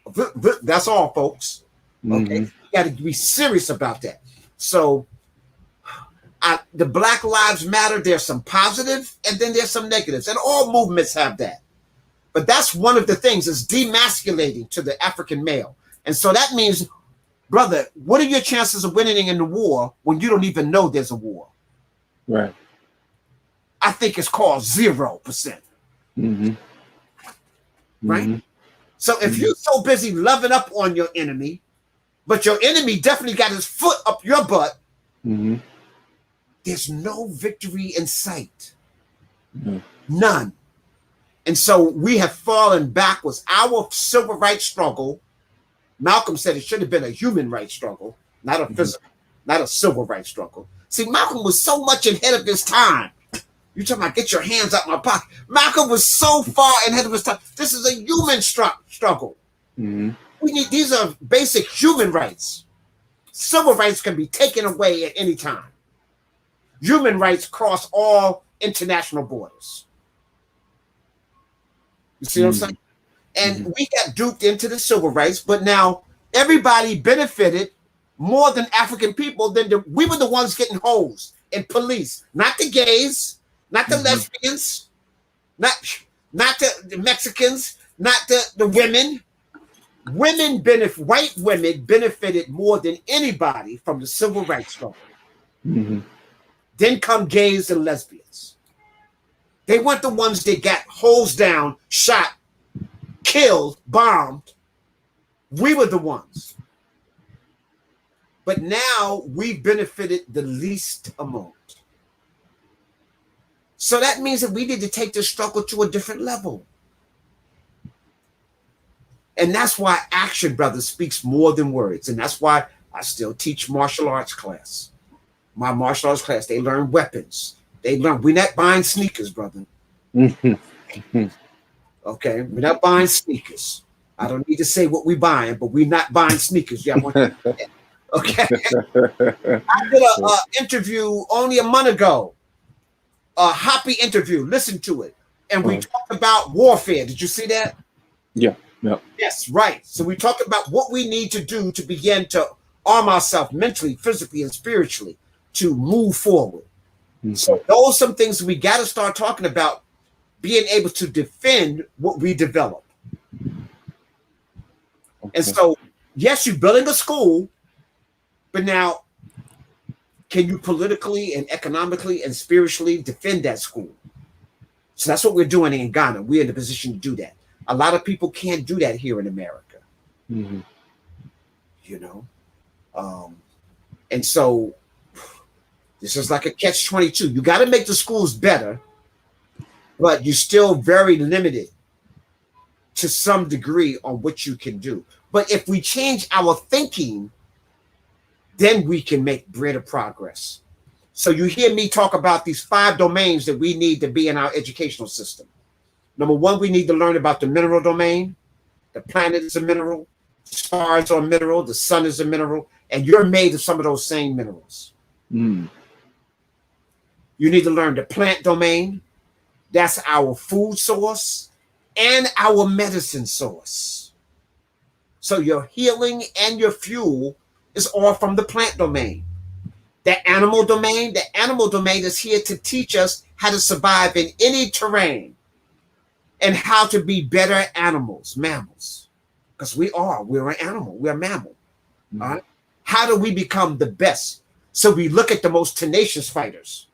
that's all, folks. Okay? Mm-hmm. You got to be serious about that. So, the Black Lives Matter, there's some positive and then there's some negatives. And all movements have that. But that's one of the things, is demasculating to the African male. And so that means, brother, what are your chances of winning in the war when you don't even know there's a war? Right. I think it's called 0%. Mm-hmm. Right? Mm-hmm. So if you're so busy loving up on your enemy, but your enemy definitely got his foot up your butt, Mm-hmm. there's no victory in sight. Mm-hmm. None. And so we have fallen backwards. Our civil rights struggle, Malcolm said it should have been a human rights struggle, not a physical, not a civil rights struggle. See, Malcolm was so much ahead of his time. You're talking about get your hands out my pocket. Malcolm was so far ahead of his time. This is a human struggle. Mm-hmm. These are basic human rights. Civil rights can be taken away at any time. Human rights cross all international borders. You see what I'm saying? And we got duped into the civil rights, but now everybody benefited more than African people. We were the ones getting hosed in police, not the gays, not the lesbians, not the Mexicans, not the women. White women benefited more than anybody from the civil rights struggle. Mm-hmm. Then come gays and lesbians. They weren't the ones that got hosed down, shot, killed, bombed. We were the ones. But now we benefited the least amount. So that means that we need to take this struggle to a different level. And that's why action, brother, speaks more than words. And that's why I still teach martial arts class. My martial arts class, they learn weapons. We're not buying sneakers, brother. Mm-hmm. Okay, we're not buying sneakers. I don't need to say what we're buying, but we're not buying sneakers. Yeah, okay. I did an interview only a month ago. A happy interview. Listen to it. And we talked about warfare. Did you see that? Yeah. Yep. Yes, right. So we talked about what we need to do to begin to arm ourselves mentally, physically, and spiritually to move forward. Mm-hmm. So those are some things we got to start talking about, being able to defend what we develop. Okay. And so, yes, you're building a school, but now can you politically and economically and spiritually defend that school? So that's what we're doing in Ghana. We're in a position to do that. A lot of people can't do that here in America. Mm-hmm. You know? And so this is like a catch-22. You got to make the schools better, but you're still very limited to some degree on what you can do. But if we change our thinking, then we can make greater progress. So you hear me talk about these 5 domains that we need to be in our educational system. Number 1, we need to learn about the mineral domain. The planet is a mineral. Stars are a mineral. The sun is a mineral. And you're made of some of those same minerals. Mm. You need to learn the plant domain. That's our food source and our medicine source. So your healing and your fuel is all from the plant domain. The animal domain is here to teach us how to survive in any terrain and how to be better animals, mammals. Because we're an animal, we're a mammal. Mhm. All right? How do we become the best? So we look at the most tenacious fighters.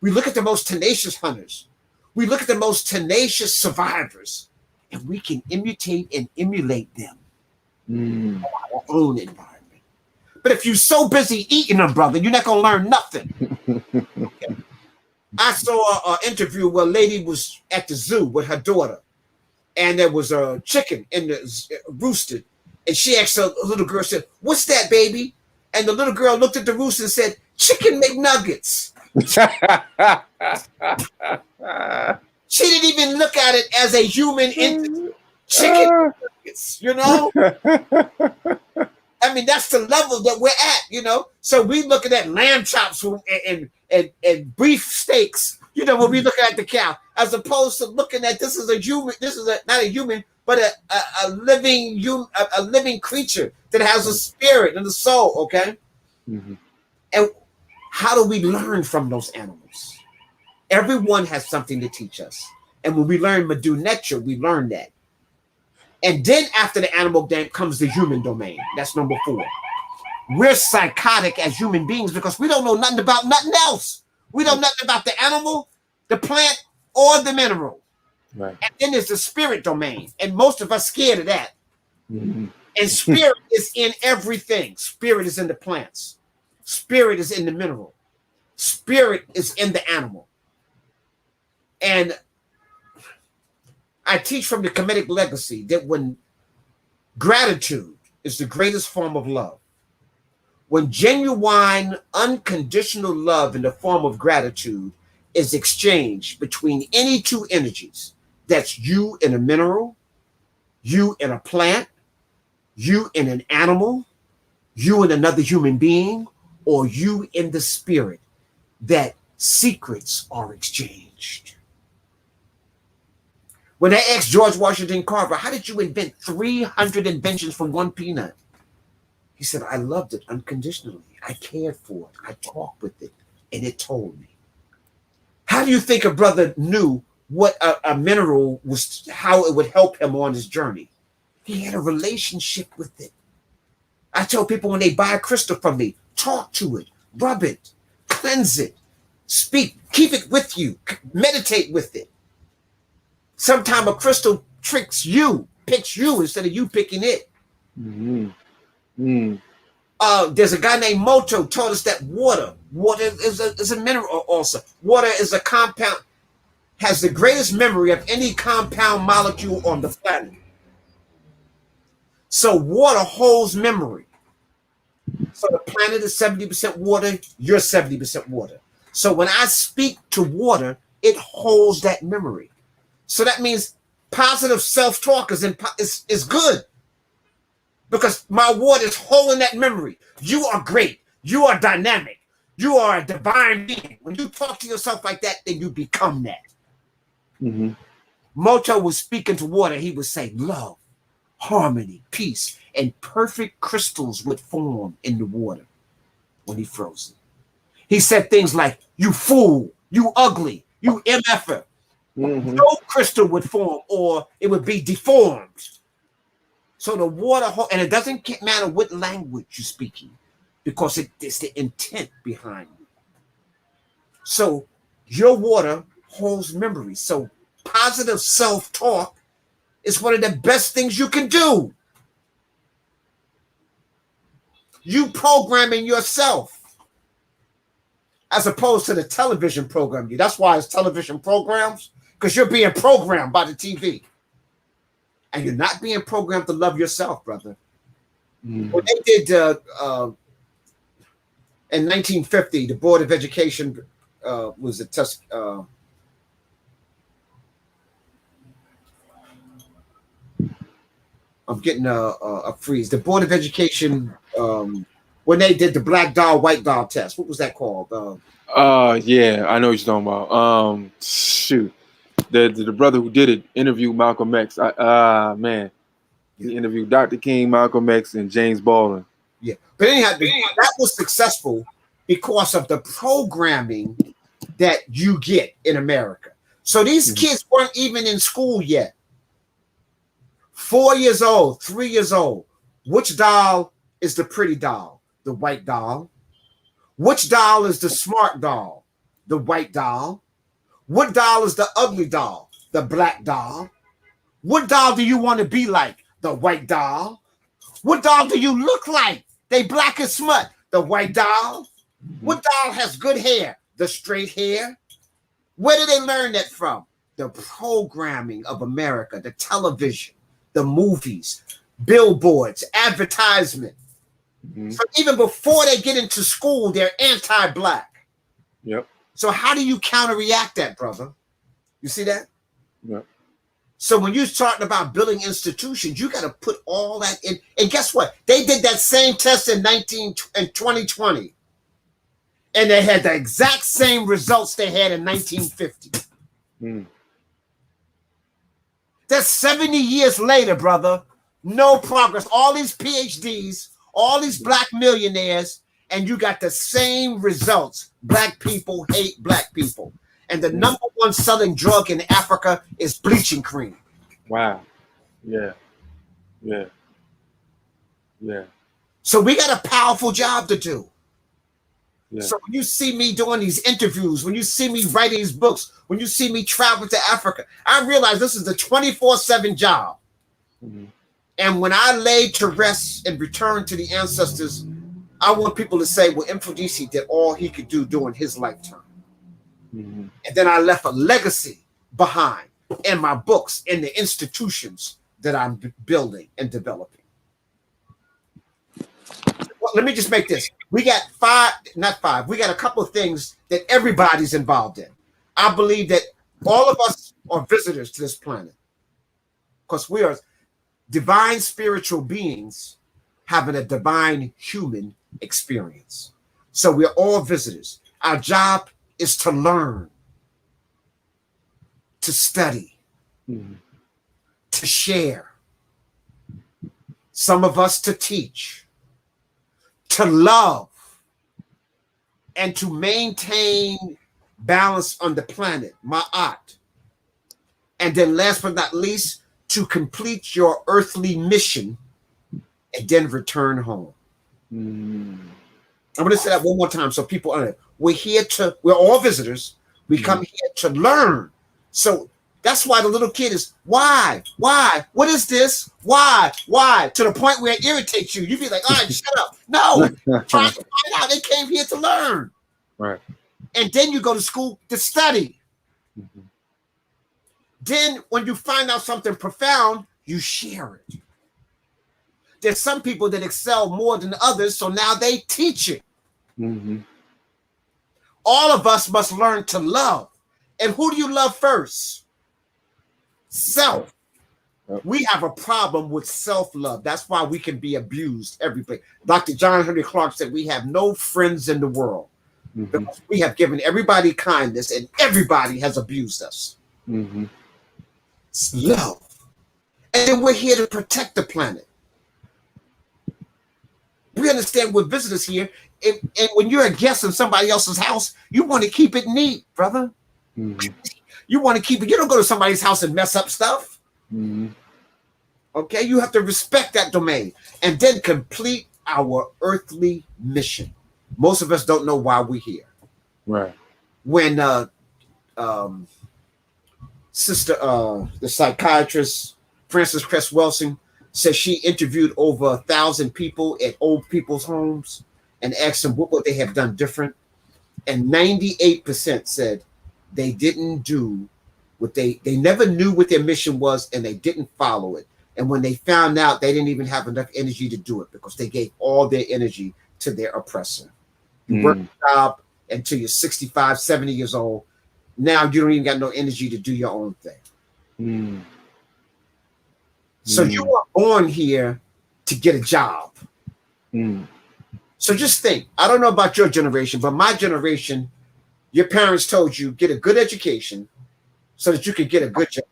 We look at the most tenacious hunters. We look at the most tenacious survivors, and we can imitate and emulate them Mm. in our own environment. But if you're so busy eating them, brother, you're not going to learn nothing. Okay. I saw an interview where a lady was at the zoo with her daughter, and there was a chicken in the roosted, and she asked her little girl, said, "What's that, baby?" And the little girl looked at the rooster and said, "Chicken McNuggets." She didn't even look at it as a human entity. Chicken nuggets, you know? I mean, that's the level that we're at, you know? So we looking at lamb chops and beef steaks, you know, when we look at the cow, as opposed to looking at this is a human, not a human, but a living creature that has a spirit and a soul, okay? Mhm. And how do we learn from those animals? Everyone has something to teach us. And when we learn Madhu nature, we learn that. And then after the animal game comes the human domain. That's number 4. We're psychotic as human beings because we don't know nothing about nothing else. We don't know nothing about the animal, the plant, or the mineral. Right. And then there's the spirit domain. And most of us scared of that. Mhm. And spirit is in everything. Spirit is in the plants. Spirit is in the mineral. Spirit is in the animal. And I teach from the Kemetic legacy that when gratitude is the greatest form of love, when genuine, unconditional love in the form of gratitude is exchanged between any two energies, that's you in a mineral, you in a plant, you in an animal, you in another human being, or you in the spirit, that secrets are exchanged. When I asked George Washington Carver, how did you invent 300 inventions from one peanut? He said, I loved it unconditionally. I cared for it. I talked with it, and it told me. How do you think a brother knew what a mineral was, how it would help him on his journey? He had a relationship with it. I tell people when they buy a crystal from me, talk to it, rub it, cleanse it, speak, keep it with you, meditate with it. Sometimes a crystal picks you instead of you picking it. Mm-hmm. Mm. There's a guy named Moto told us that water is a mineral also. Water is a compound, has the greatest memory of any compound molecule on the planet. So water holds memory. So the planet is 70% water, you're 70% water. So when I speak to water, it holds that memory. So that means positive self-talk is good because my water is holding that memory. You are great. You are dynamic. You are a divine being. When you talk to yourself like that, then you become that. Mm-hmm. Moto was speaking to water. He would say love, harmony, peace, and perfect crystals would form in the water when he froze it. He said things like, you fool, you ugly, you MFer. Mm-hmm. No crystal would form or it would be deformed. So the water, and it doesn't matter what language you're speaking because it's the intent behind it. So your water holds memory. So positive self-talk is one of the best things you can do. You programming yourself as opposed to the television program. That's why it's television programs, because you're being programmed by the TV. And you're not being programmed to love yourself, brother. Mm-hmm. What they did in 1950, the Board of Education was a test. I'm getting a freeze. The Board of Education, when they did the black doll, white doll test, what was that called? Yeah, I know what you're talking about. Shoot, the brother who did it interviewed Malcolm X. Man, He interviewed Dr. King, Malcolm X, and James Baldwin. Yeah. But anyhow, that was successful because of the programming that you get in America. So these kids weren't even in school yet. 4 years old, 3 years old. Which doll is the pretty doll? The white doll. Which doll is the smart doll? The white doll. What doll is the ugly doll? The black doll. What doll do you want to be like? The white doll. What doll do you look like? They black as smut. The white doll. What doll has good hair? The straight hair. Where did they learn that from? The programming of America, the television, the movies, billboards, advertisement. So even before they get into school, they're anti-black. Yep. So how do you counteract that, brother? You see that? Yep. So when you're talking about building institutions, you got to put all that in. And guess what? They did that same test in 2020. And they had the exact same results they had in 1950. That's 70 years later, brother. No progress. All these PhDs, all these black millionaires, and you got the same results. Black people hate black people. And the number one selling drug in Africa is bleaching cream. Wow. Yeah. Yeah. Yeah. So we got a powerful job to do. Yeah. So when you see me doing these interviews, when you see me writing these books, when you see me travel to Africa, I realize this is a 24/7 job. And when I lay to rest and return to the ancestors, I want people to say, well, mfundishi did all he could do during his lifetime. And then I left a legacy behind in my books, in the institutions that I'm building and developing. Well, let me just make this. We got we got a couple of things that everybody's involved in. I believe that all of us are visitors to this planet because we are divine spiritual beings having a divine human experience. So we're all visitors. Our job is to learn, to study, to share. Some of us to teach, to love, and to maintain balance on the planet, ma'at. And then last but not least, to complete your earthly mission and then return home. I'm going to say that one more time so people understand. We're all visitors. We come here to learn. So that's why the little kid is, why? What is this? Why? To the point where it irritates you. You be like, all right, shut up. No, trying to find out. They came here to learn. Right. And then you go to school to study. Then when you find out something profound, you share it. There's some people that excel more than others, so now they teach it. All of us must learn to love. And who do you love first? Self. We have a problem with self-love. That's why we can be abused every place. Dr. John Henry Clark said we have no friends in the world. Because we have given everybody kindness and everybody has abused us. It's love. And then we're here to protect the planet. We understand we're visitors here. And when you're a guest in somebody else's house, you want to keep it neat, brother. You want to keep it. You don't go to somebody's house and mess up stuff. Okay, you have to respect that domain and then complete our earthly mission. Most of us don't know why we're here. Right. When sister, the psychiatrist Frances Cress Welsing says she interviewed over 1,000 people at old people's homes and asked them what would they have done different, and 98% said they didn't do what they never knew what their mission was and they didn't follow it. And when they found out, they didn't even have enough energy to do it because they gave all their energy to their oppressor. You work a job until you're 65, 70 years old. Now you don't even got no energy to do your own thing. So you were born here to get a job. So just think, I don't know about your generation, but my generation, your parents told you get a good education so that you could get a good job.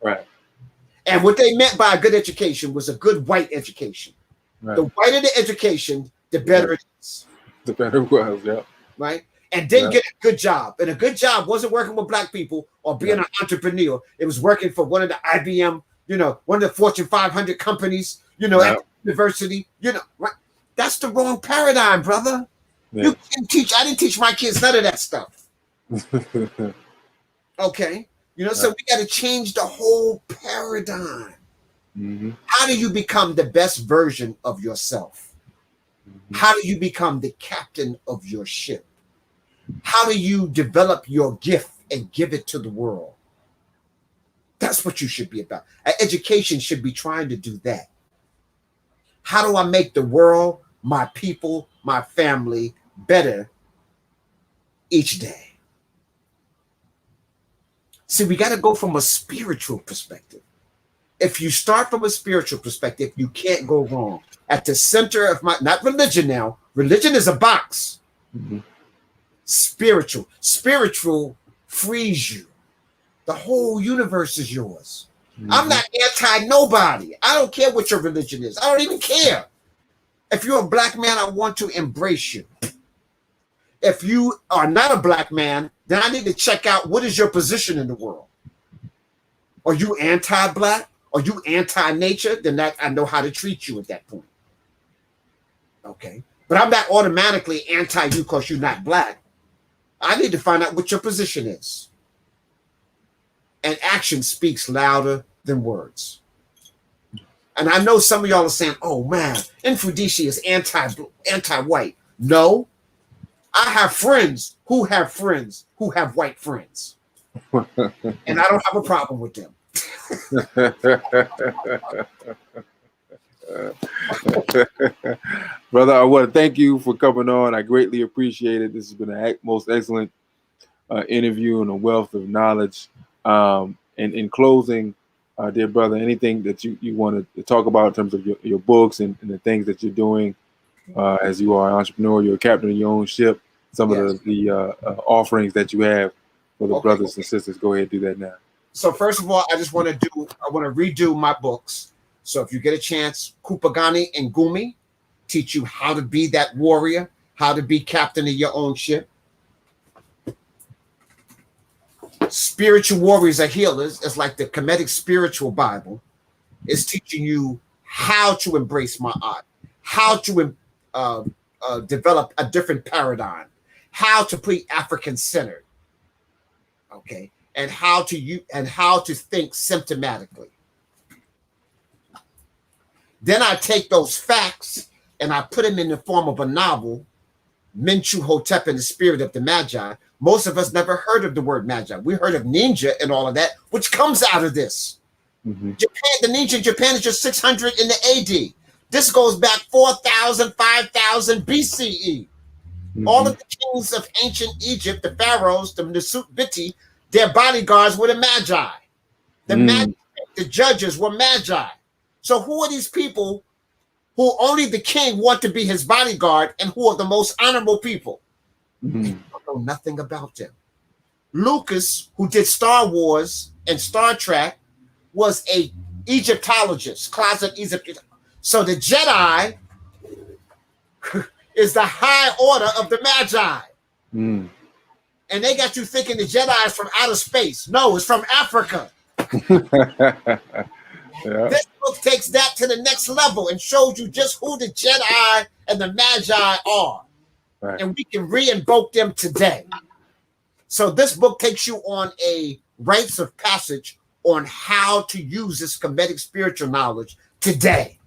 Right. And what they meant by a good education was a good white education. Right. The whiter the education, the better it is. The better it was, yeah. Right? And then get a good job. And a good job wasn't working with black people or being an entrepreneur. It was working for one of the IBM, one of the Fortune 500 companies, at the university, right? That's the wrong paradigm, brother. Yeah. I didn't teach my kids none of that stuff. Okay. So we got to change the whole paradigm. Mm-hmm. How do you become the best version of yourself? Mm-hmm. How do you become the captain of your ship? How do you develop your gift and give it to the world? That's what you should be about. Education should be trying to do that. How do I make the world, my people, my family better each day? See, we got to go from a spiritual perspective. If you start from a spiritual perspective, you can't go wrong. At the center of not religion now, religion is a box. Mm-hmm. Spiritual frees you. The whole universe is yours. Mm-hmm. I'm not anti-nobody. I don't care what your religion is. I don't even care. If you're a black man, I want to embrace you. If you are not a black man, then I need to check out what is your position in the world. Are you anti-black? Are you anti-nature? Then I know how to treat you at that point. Okay. But I'm not automatically anti-you because you're not black. I need to find out what your position is. And action speaks louder than words. And I know some of y'all are saying, oh man, Mfundishi is anti-white. No. I have friends who have white friends. And I don't have a problem with them. Brother, I want to thank you for coming on. I greatly appreciate it. This has been a most excellent interview and a wealth of knowledge. And in closing, dear brother, anything that you want to talk about in terms of your books and the things that you're doing as you are an entrepreneur, you're a captain of your own ship, some of the offerings that you have for the brothers and sisters, go ahead and do that now. So first of all, I want to redo my books. So if you get a chance, Kupagani and Gumi teach you how to be that warrior, how to be captain of your own ship. Spiritual Warriors Are Healers is like the Kemetic Spiritual Bible. It's teaching you how to embrace my art, how to develop a different paradigm, how to be African-centered, okay, and how to think symptomatically. Then I take those facts and I put them in the form of a novel, Menchu Hotep and the Spirit of the Magi. Most of us never heard of the word Magi. We heard of ninja and all of that, which comes out of this. Mm-hmm. Japan, the ninja in Japan is just 600 in the AD. This goes back 4,000, 5,000 BCE. Mm-hmm. All of the kings of ancient Egypt, the pharaohs, the Nasut Biti, their bodyguards were the Magi. The judges were Magi. So who are these people who only the king want to be his bodyguard and who are the most honorable people? Mm-hmm. You don't know nothing about them. Lucas, who did Star Wars and Star Trek, was a Egyptologist, closet Egyptologist. So the Jedi is the high order of the Magi. Mm. And they got you thinking the Jedi is from outer space. No, it's from Africa. Yeah. This book takes that to the next level and shows you just who the Jedi and the Magi are. Right. And we can re-invoke them today. So this book takes you on a rites of passage on how to use this Kemetic spiritual knowledge today.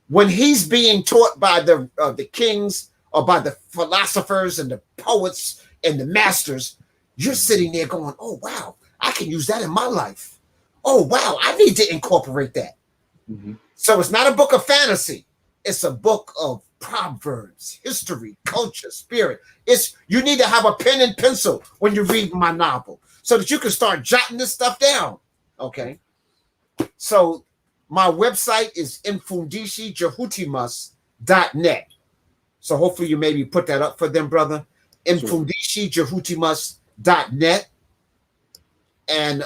When he's being taught by the kings or by the philosophers and the poets and the masters, you're sitting there going, oh, wow, I can use that in my life. Oh, wow, I need to incorporate that. Mm-hmm. So it's not a book of fantasy. It's a book of proverbs, history, culture, spirit. You need to have a pen and pencil when you read my novel so that you can start jotting this stuff down. Okay. So my website is mfundishi.net. So hopefully you maybe put that up for them, brother. mfundishi.net. And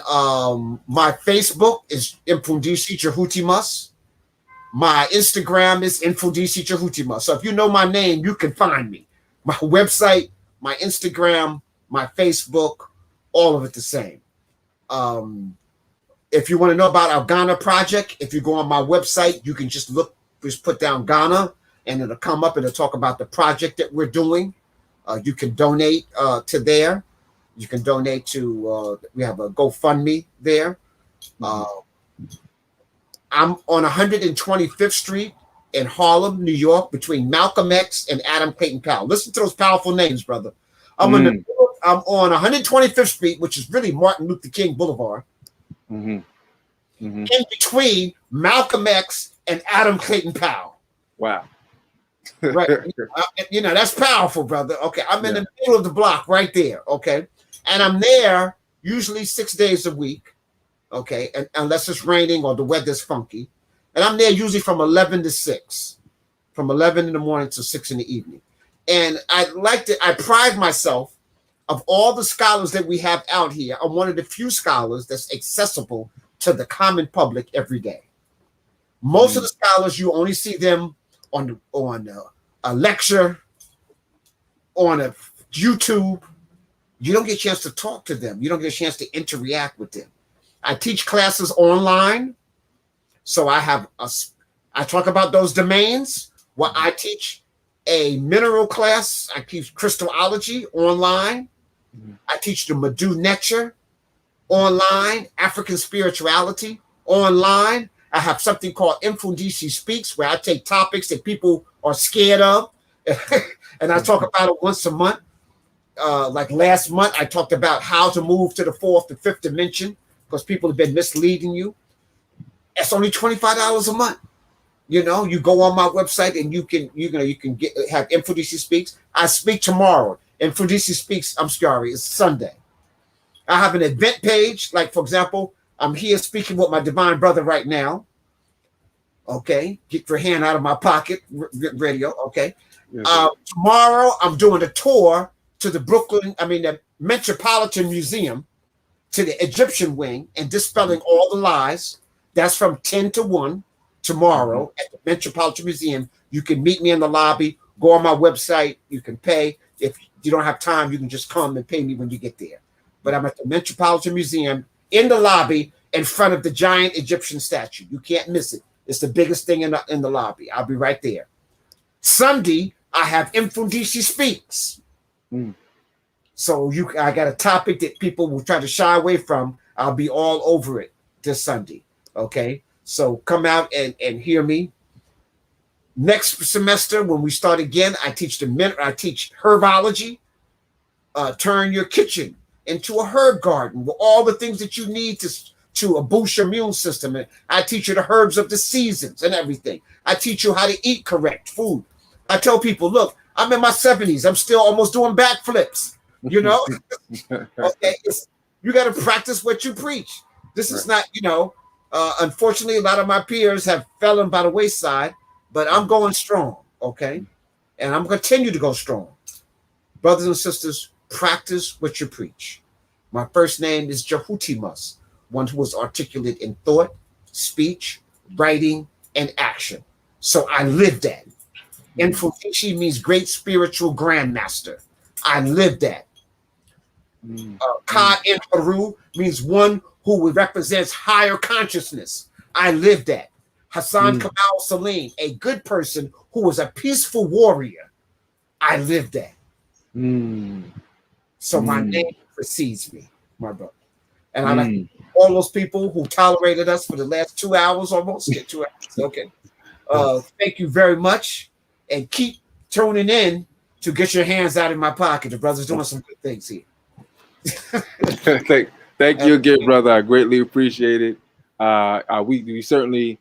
my Facebook is mfundishi jhutyms. My Instagram is mfundishi jhutyms. So if you know my name, you can find me. My website, my Instagram, my Facebook, all of it the same. If you want to know about our Ghana project, if you go on my website, you can just put down Ghana, and it'll come up and it'll talk about the project that we're doing. You can donate to there. You can donate to, we have a GoFundMe there. I'm on 125th Street in Harlem, New York, between Malcolm X and Adam Clayton Powell. Listen to those powerful names, brother. I'm on 125th Street, which is really Martin Luther King Boulevard. In between Malcolm X and Adam Clayton Powell. Wow. Right. That's powerful, brother. Okay. I'm in the middle of the block right there. Okay. And I'm there usually 6 days a week. Okay. And unless it's raining or the weather's funky. And I'm there usually from 11 to 6, from 11 in the morning to 6 in the evening. And I pride myself of all the scholars that we have out here. I'm one of the few scholars that's accessible to the common public every day. Most of the scholars, you only see them on a lecture, on a YouTube. You don't get a chance to talk to them. You don't get a chance to interact with them. I teach classes online. So I talk about those domains. Well, I teach a mineral class. I teach crystallology online. I teach the Madhu Nature online, African spirituality online. I have something called Mfundishi Speaks, where I take topics that people are scared of, and I talk about it once a month. Like last month, I talked about how to move to the fourth and fifth dimension because people have been misleading you. It's only $25 a month. You go on my website and you can have Mfundishi Speaks. I speak tomorrow. Mfundishi Speaks, I'm sorry, it's Sunday. I have an event page. Like, for example, I'm here speaking with my divine brother right now. Okay. Get your hand out of my pocket, radio. Okay. Yes, tomorrow, I'm doing a tour to the Metropolitan Museum, to the Egyptian wing, and dispelling all the lies. That's from 10 to 1 tomorrow at the Metropolitan Museum. You can meet me in the lobby. Go on my website. You can pay. If you don't have time, you can just come and pay me when you get there. But I'm at the Metropolitan Museum in the lobby in front of the giant Egyptian statue. You can't miss it. It's the biggest thing in the lobby. I'll be right there. Sunday, I have Mfundishi Speaks. So I got a topic that people will try to shy away from. I'll be all over it this Sunday. Okay, so come out and hear me. Next semester, when we start again, I teach herbology. Turn your kitchen into a herb garden with all the things that you need to boost your immune system. And I teach you the herbs of the seasons and everything. I teach you how to eat correct food. I tell people, look, I'm in my 70s. I'm still almost doing backflips. Okay, you got to practice what you preach. This is not, unfortunately, a lot of my peers have fallen by the wayside, but I'm going strong, okay? And I'm going to continue to go strong. Brothers and sisters, practice what you preach. My first name is jhutyms, one who is articulate in thought, speech, writing, and action. So I live that. Mfundishi means great spiritual grandmaster. I live that. Ka N Heru means one who represents higher consciousness. I live that. Hassan Kamal Salim, a good person who was a peaceful warrior. I live that. So my name precedes me, my brother. And I like all those people who tolerated us for the last 2 hours almost. 2 hours. Okay. Thank you very much. And keep tuning in to get your hands out of my pocket. The brother's doing some good things here. Thank you again, brother. I greatly appreciate it. We certainly,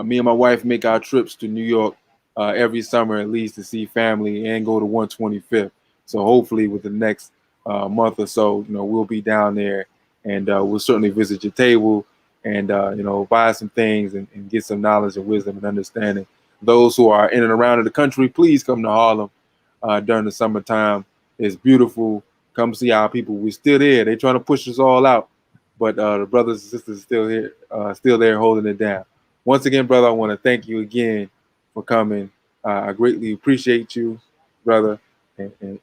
me and my wife make our trips to New York every summer at least to see family and go to 125th. So hopefully with the next month or so, we'll be down there and we'll certainly visit your table and, buy some things and get some knowledge and wisdom and understanding. Those who are in and around the country, please come to Harlem during the summertime. It's beautiful. Come see our people. We're still there. They're trying to push us all out, but the brothers and sisters still here, still there holding it down. Once again, brother, I want to thank you again for coming. I greatly appreciate you, brother, and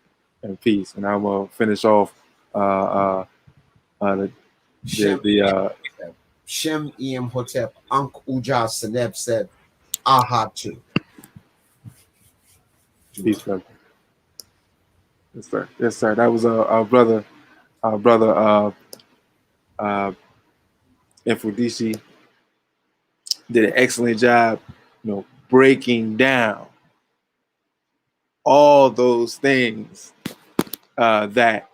peace. And I'm gonna finish off uh, uh, the Shem the Shem Em Hotep Ankh Uja Seneb said, Ahatu. peace, brother. Yes, sir. Yes, sir. That was our brother, uh, Mfundishi did an excellent job, breaking down all those things that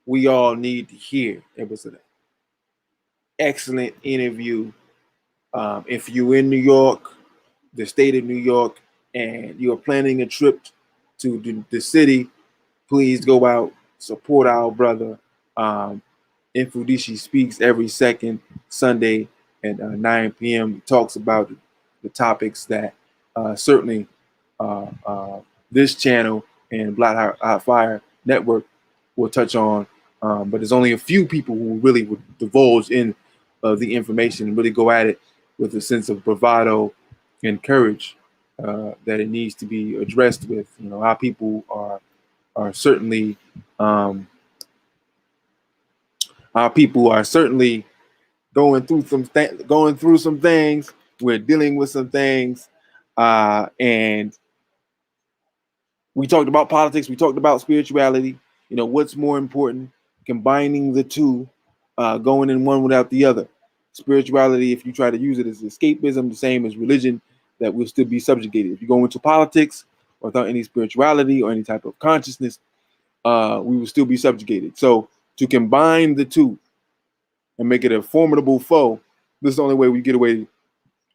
we all need to hear. It was an excellent interview. If you're in New York, the state of New York, and you're planning a trip to the city, please go out, support our brother. Mfundishi speaks every second Sunday at 9 p.m. He talks about the topics that certainly this channel and Black Hot Fire Network will touch on. But there's only a few people who really would divulge in the information and really go at it with a sense of bravado and courage that it needs to be addressed with. Our people are certainly going through some things. We're dealing with some things, and we talked about politics. We talked about spirituality. What's more important? Combining the two, going in one without the other. Spirituality, if you try to use it as escapism, the same as religion, that will still be subjugated. If you go into politics without any spirituality or any type of consciousness, we will still be subjugated. So to combine the two and make it a formidable foe, this is the only way we get away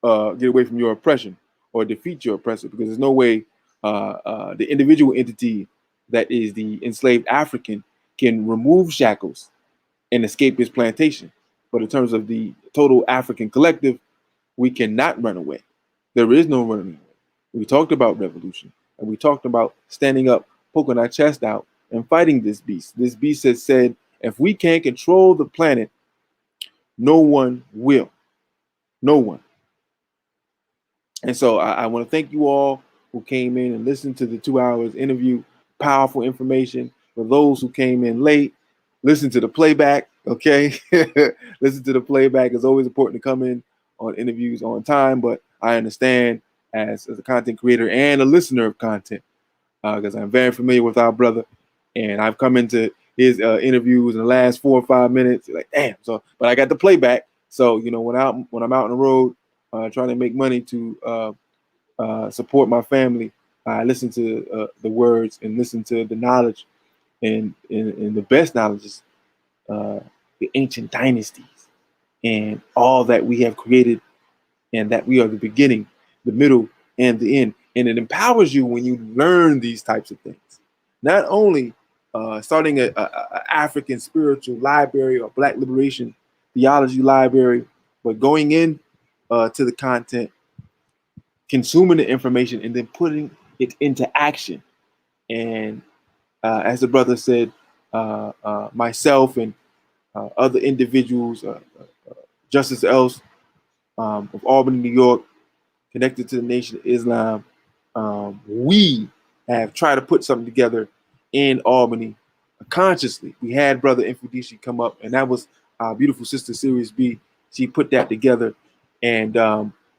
from your oppression or defeat your oppressor, because there's no way the individual entity that is the enslaved African can remove shackles and escape his plantation. But in terms of the total African collective, we cannot run away. There is no running away. We talked about revolution, and we talked about standing up, poking our chest out, and fighting this beast. This beast has said, if we can't control the planet, no one will. No one. And so I want to thank you all who came in and listened to the 2 hours interview. Powerful information. For those who came in late, listen to the playback. Okay. Listen to the playback. It's always important to come in on interviews on time, but I understand as a content creator and a listener of content, because I'm very familiar with our brother, and I've come into his interviews in the last 4 or 5 minutes. Like, damn. So, but I got the playback. So, when I'm out on the road trying to make money to support my family, I listen to the words and listen to the knowledge, and the best knowledge is the ancient dynasties and all that we have created, and that we are the beginning, the middle, and the end. And it empowers you when you learn these types of things. Not only starting a African spiritual library or Black liberation theology library, but going in to the content, consuming the information, and then putting it into action. And as the brother said, myself and other individuals, Justice Else of Albany, New York, connected to the Nation of Islam, we have tried to put something together in Albany consciously. We had Brother Mfundishi come up, and that was our beautiful sister, Sirius B. She put that together, and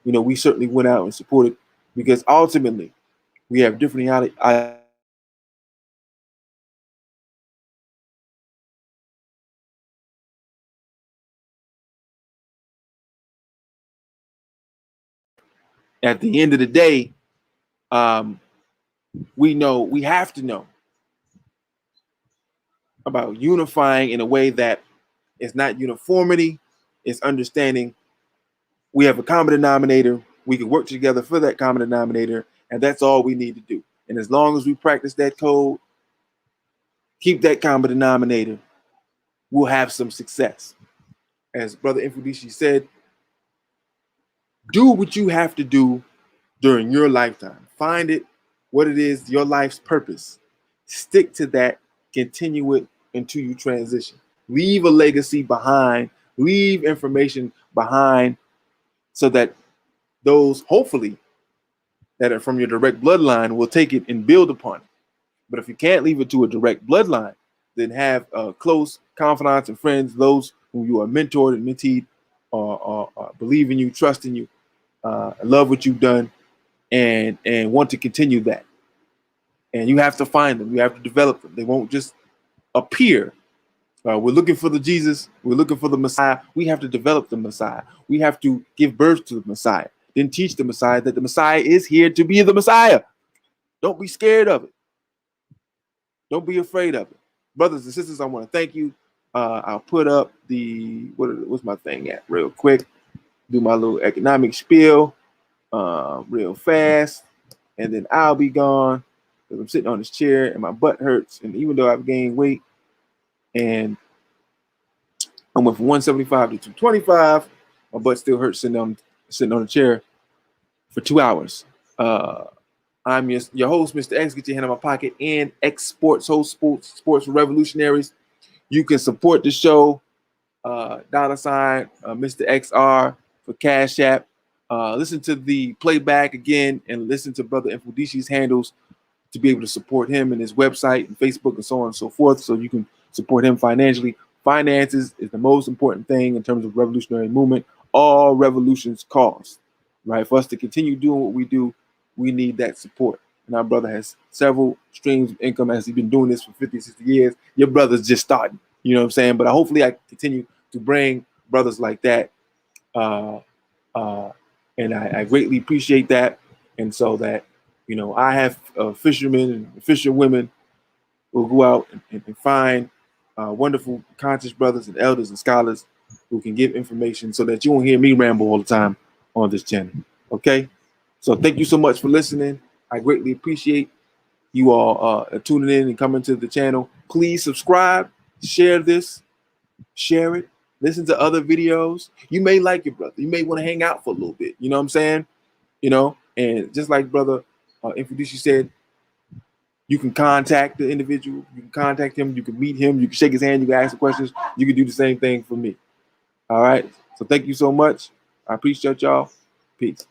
we certainly went out and supported, because ultimately we have different at the end of the day, we have to know about unifying in a way that is not uniformity, it's understanding we have a common denominator, we can work together for that common denominator, and that's all we need to do. And as long as we practice that code, keep that common denominator, we'll have some success. As Brother Mfundishi said, do what you have to do during your lifetime. Find it, what it is, your life's purpose. Stick to that, continue it until you transition. Leave a legacy behind Leave information behind so that those, hopefully, that are from your direct bloodline will take it and build upon it. But if you can't leave it to a direct bloodline, then have close confidants and friends, those who you are mentored and menteed, or believe in you, trust in you, love what you've done, and want to continue that. And you have to find them. You have to develop them. They won't just appear. We're looking for the Jesus. We're looking for the Messiah. We have to develop the Messiah. We have to give birth to the Messiah. Then teach the Messiah that the Messiah is here to be the Messiah. Don't be scared of it. Don't be afraid of it. Brothers and sisters, I want to thank you. I'll put up the, what's my thing at real quick. Do my little economic spiel real fast. And then I'll be gone because I'm sitting on this chair and my butt hurts. And even though I've gained weight and I went from 175 to 225, my butt still hurts sitting on the chair for 2 hours. I'm your host, Mr. X. Get your hand in my pocket, and X Sports, host sports revolutionaries. You can support the show, $, Mr. XR for Cash App. Listen to the playback again and listen to Brother Mfundishi's handles to be able to support him and his website and Facebook and so on and so forth, so you can support him financially. Finances is the most important thing in terms of revolutionary movement. All revolutions cost, right? For us to continue doing what we do, we need that support. And our brother has several streams of income as he's been doing this for 50, 60 years. Your brother's just starting, you know what I'm saying? But hopefully I continue to bring brothers like that. And I greatly appreciate that. And so that, you know, I have fishermen and fisherwomen who go out and find wonderful conscious brothers and elders and scholars who can give information so that you won't hear me ramble all the time on this channel. Okay? So thank you so much for listening. I greatly appreciate you all tuning in and coming to the channel. Please subscribe, share this, share it, listen to other videos. You may like your brother. You may want to hang out for a little bit. You know what I'm saying? You know, and just like Brother Mfundishi said, you can contact the individual. You can contact him. You can meet him. You can shake his hand. You can ask him questions. You can do the same thing for me. All right. So thank you so much. I appreciate y'all. Peace.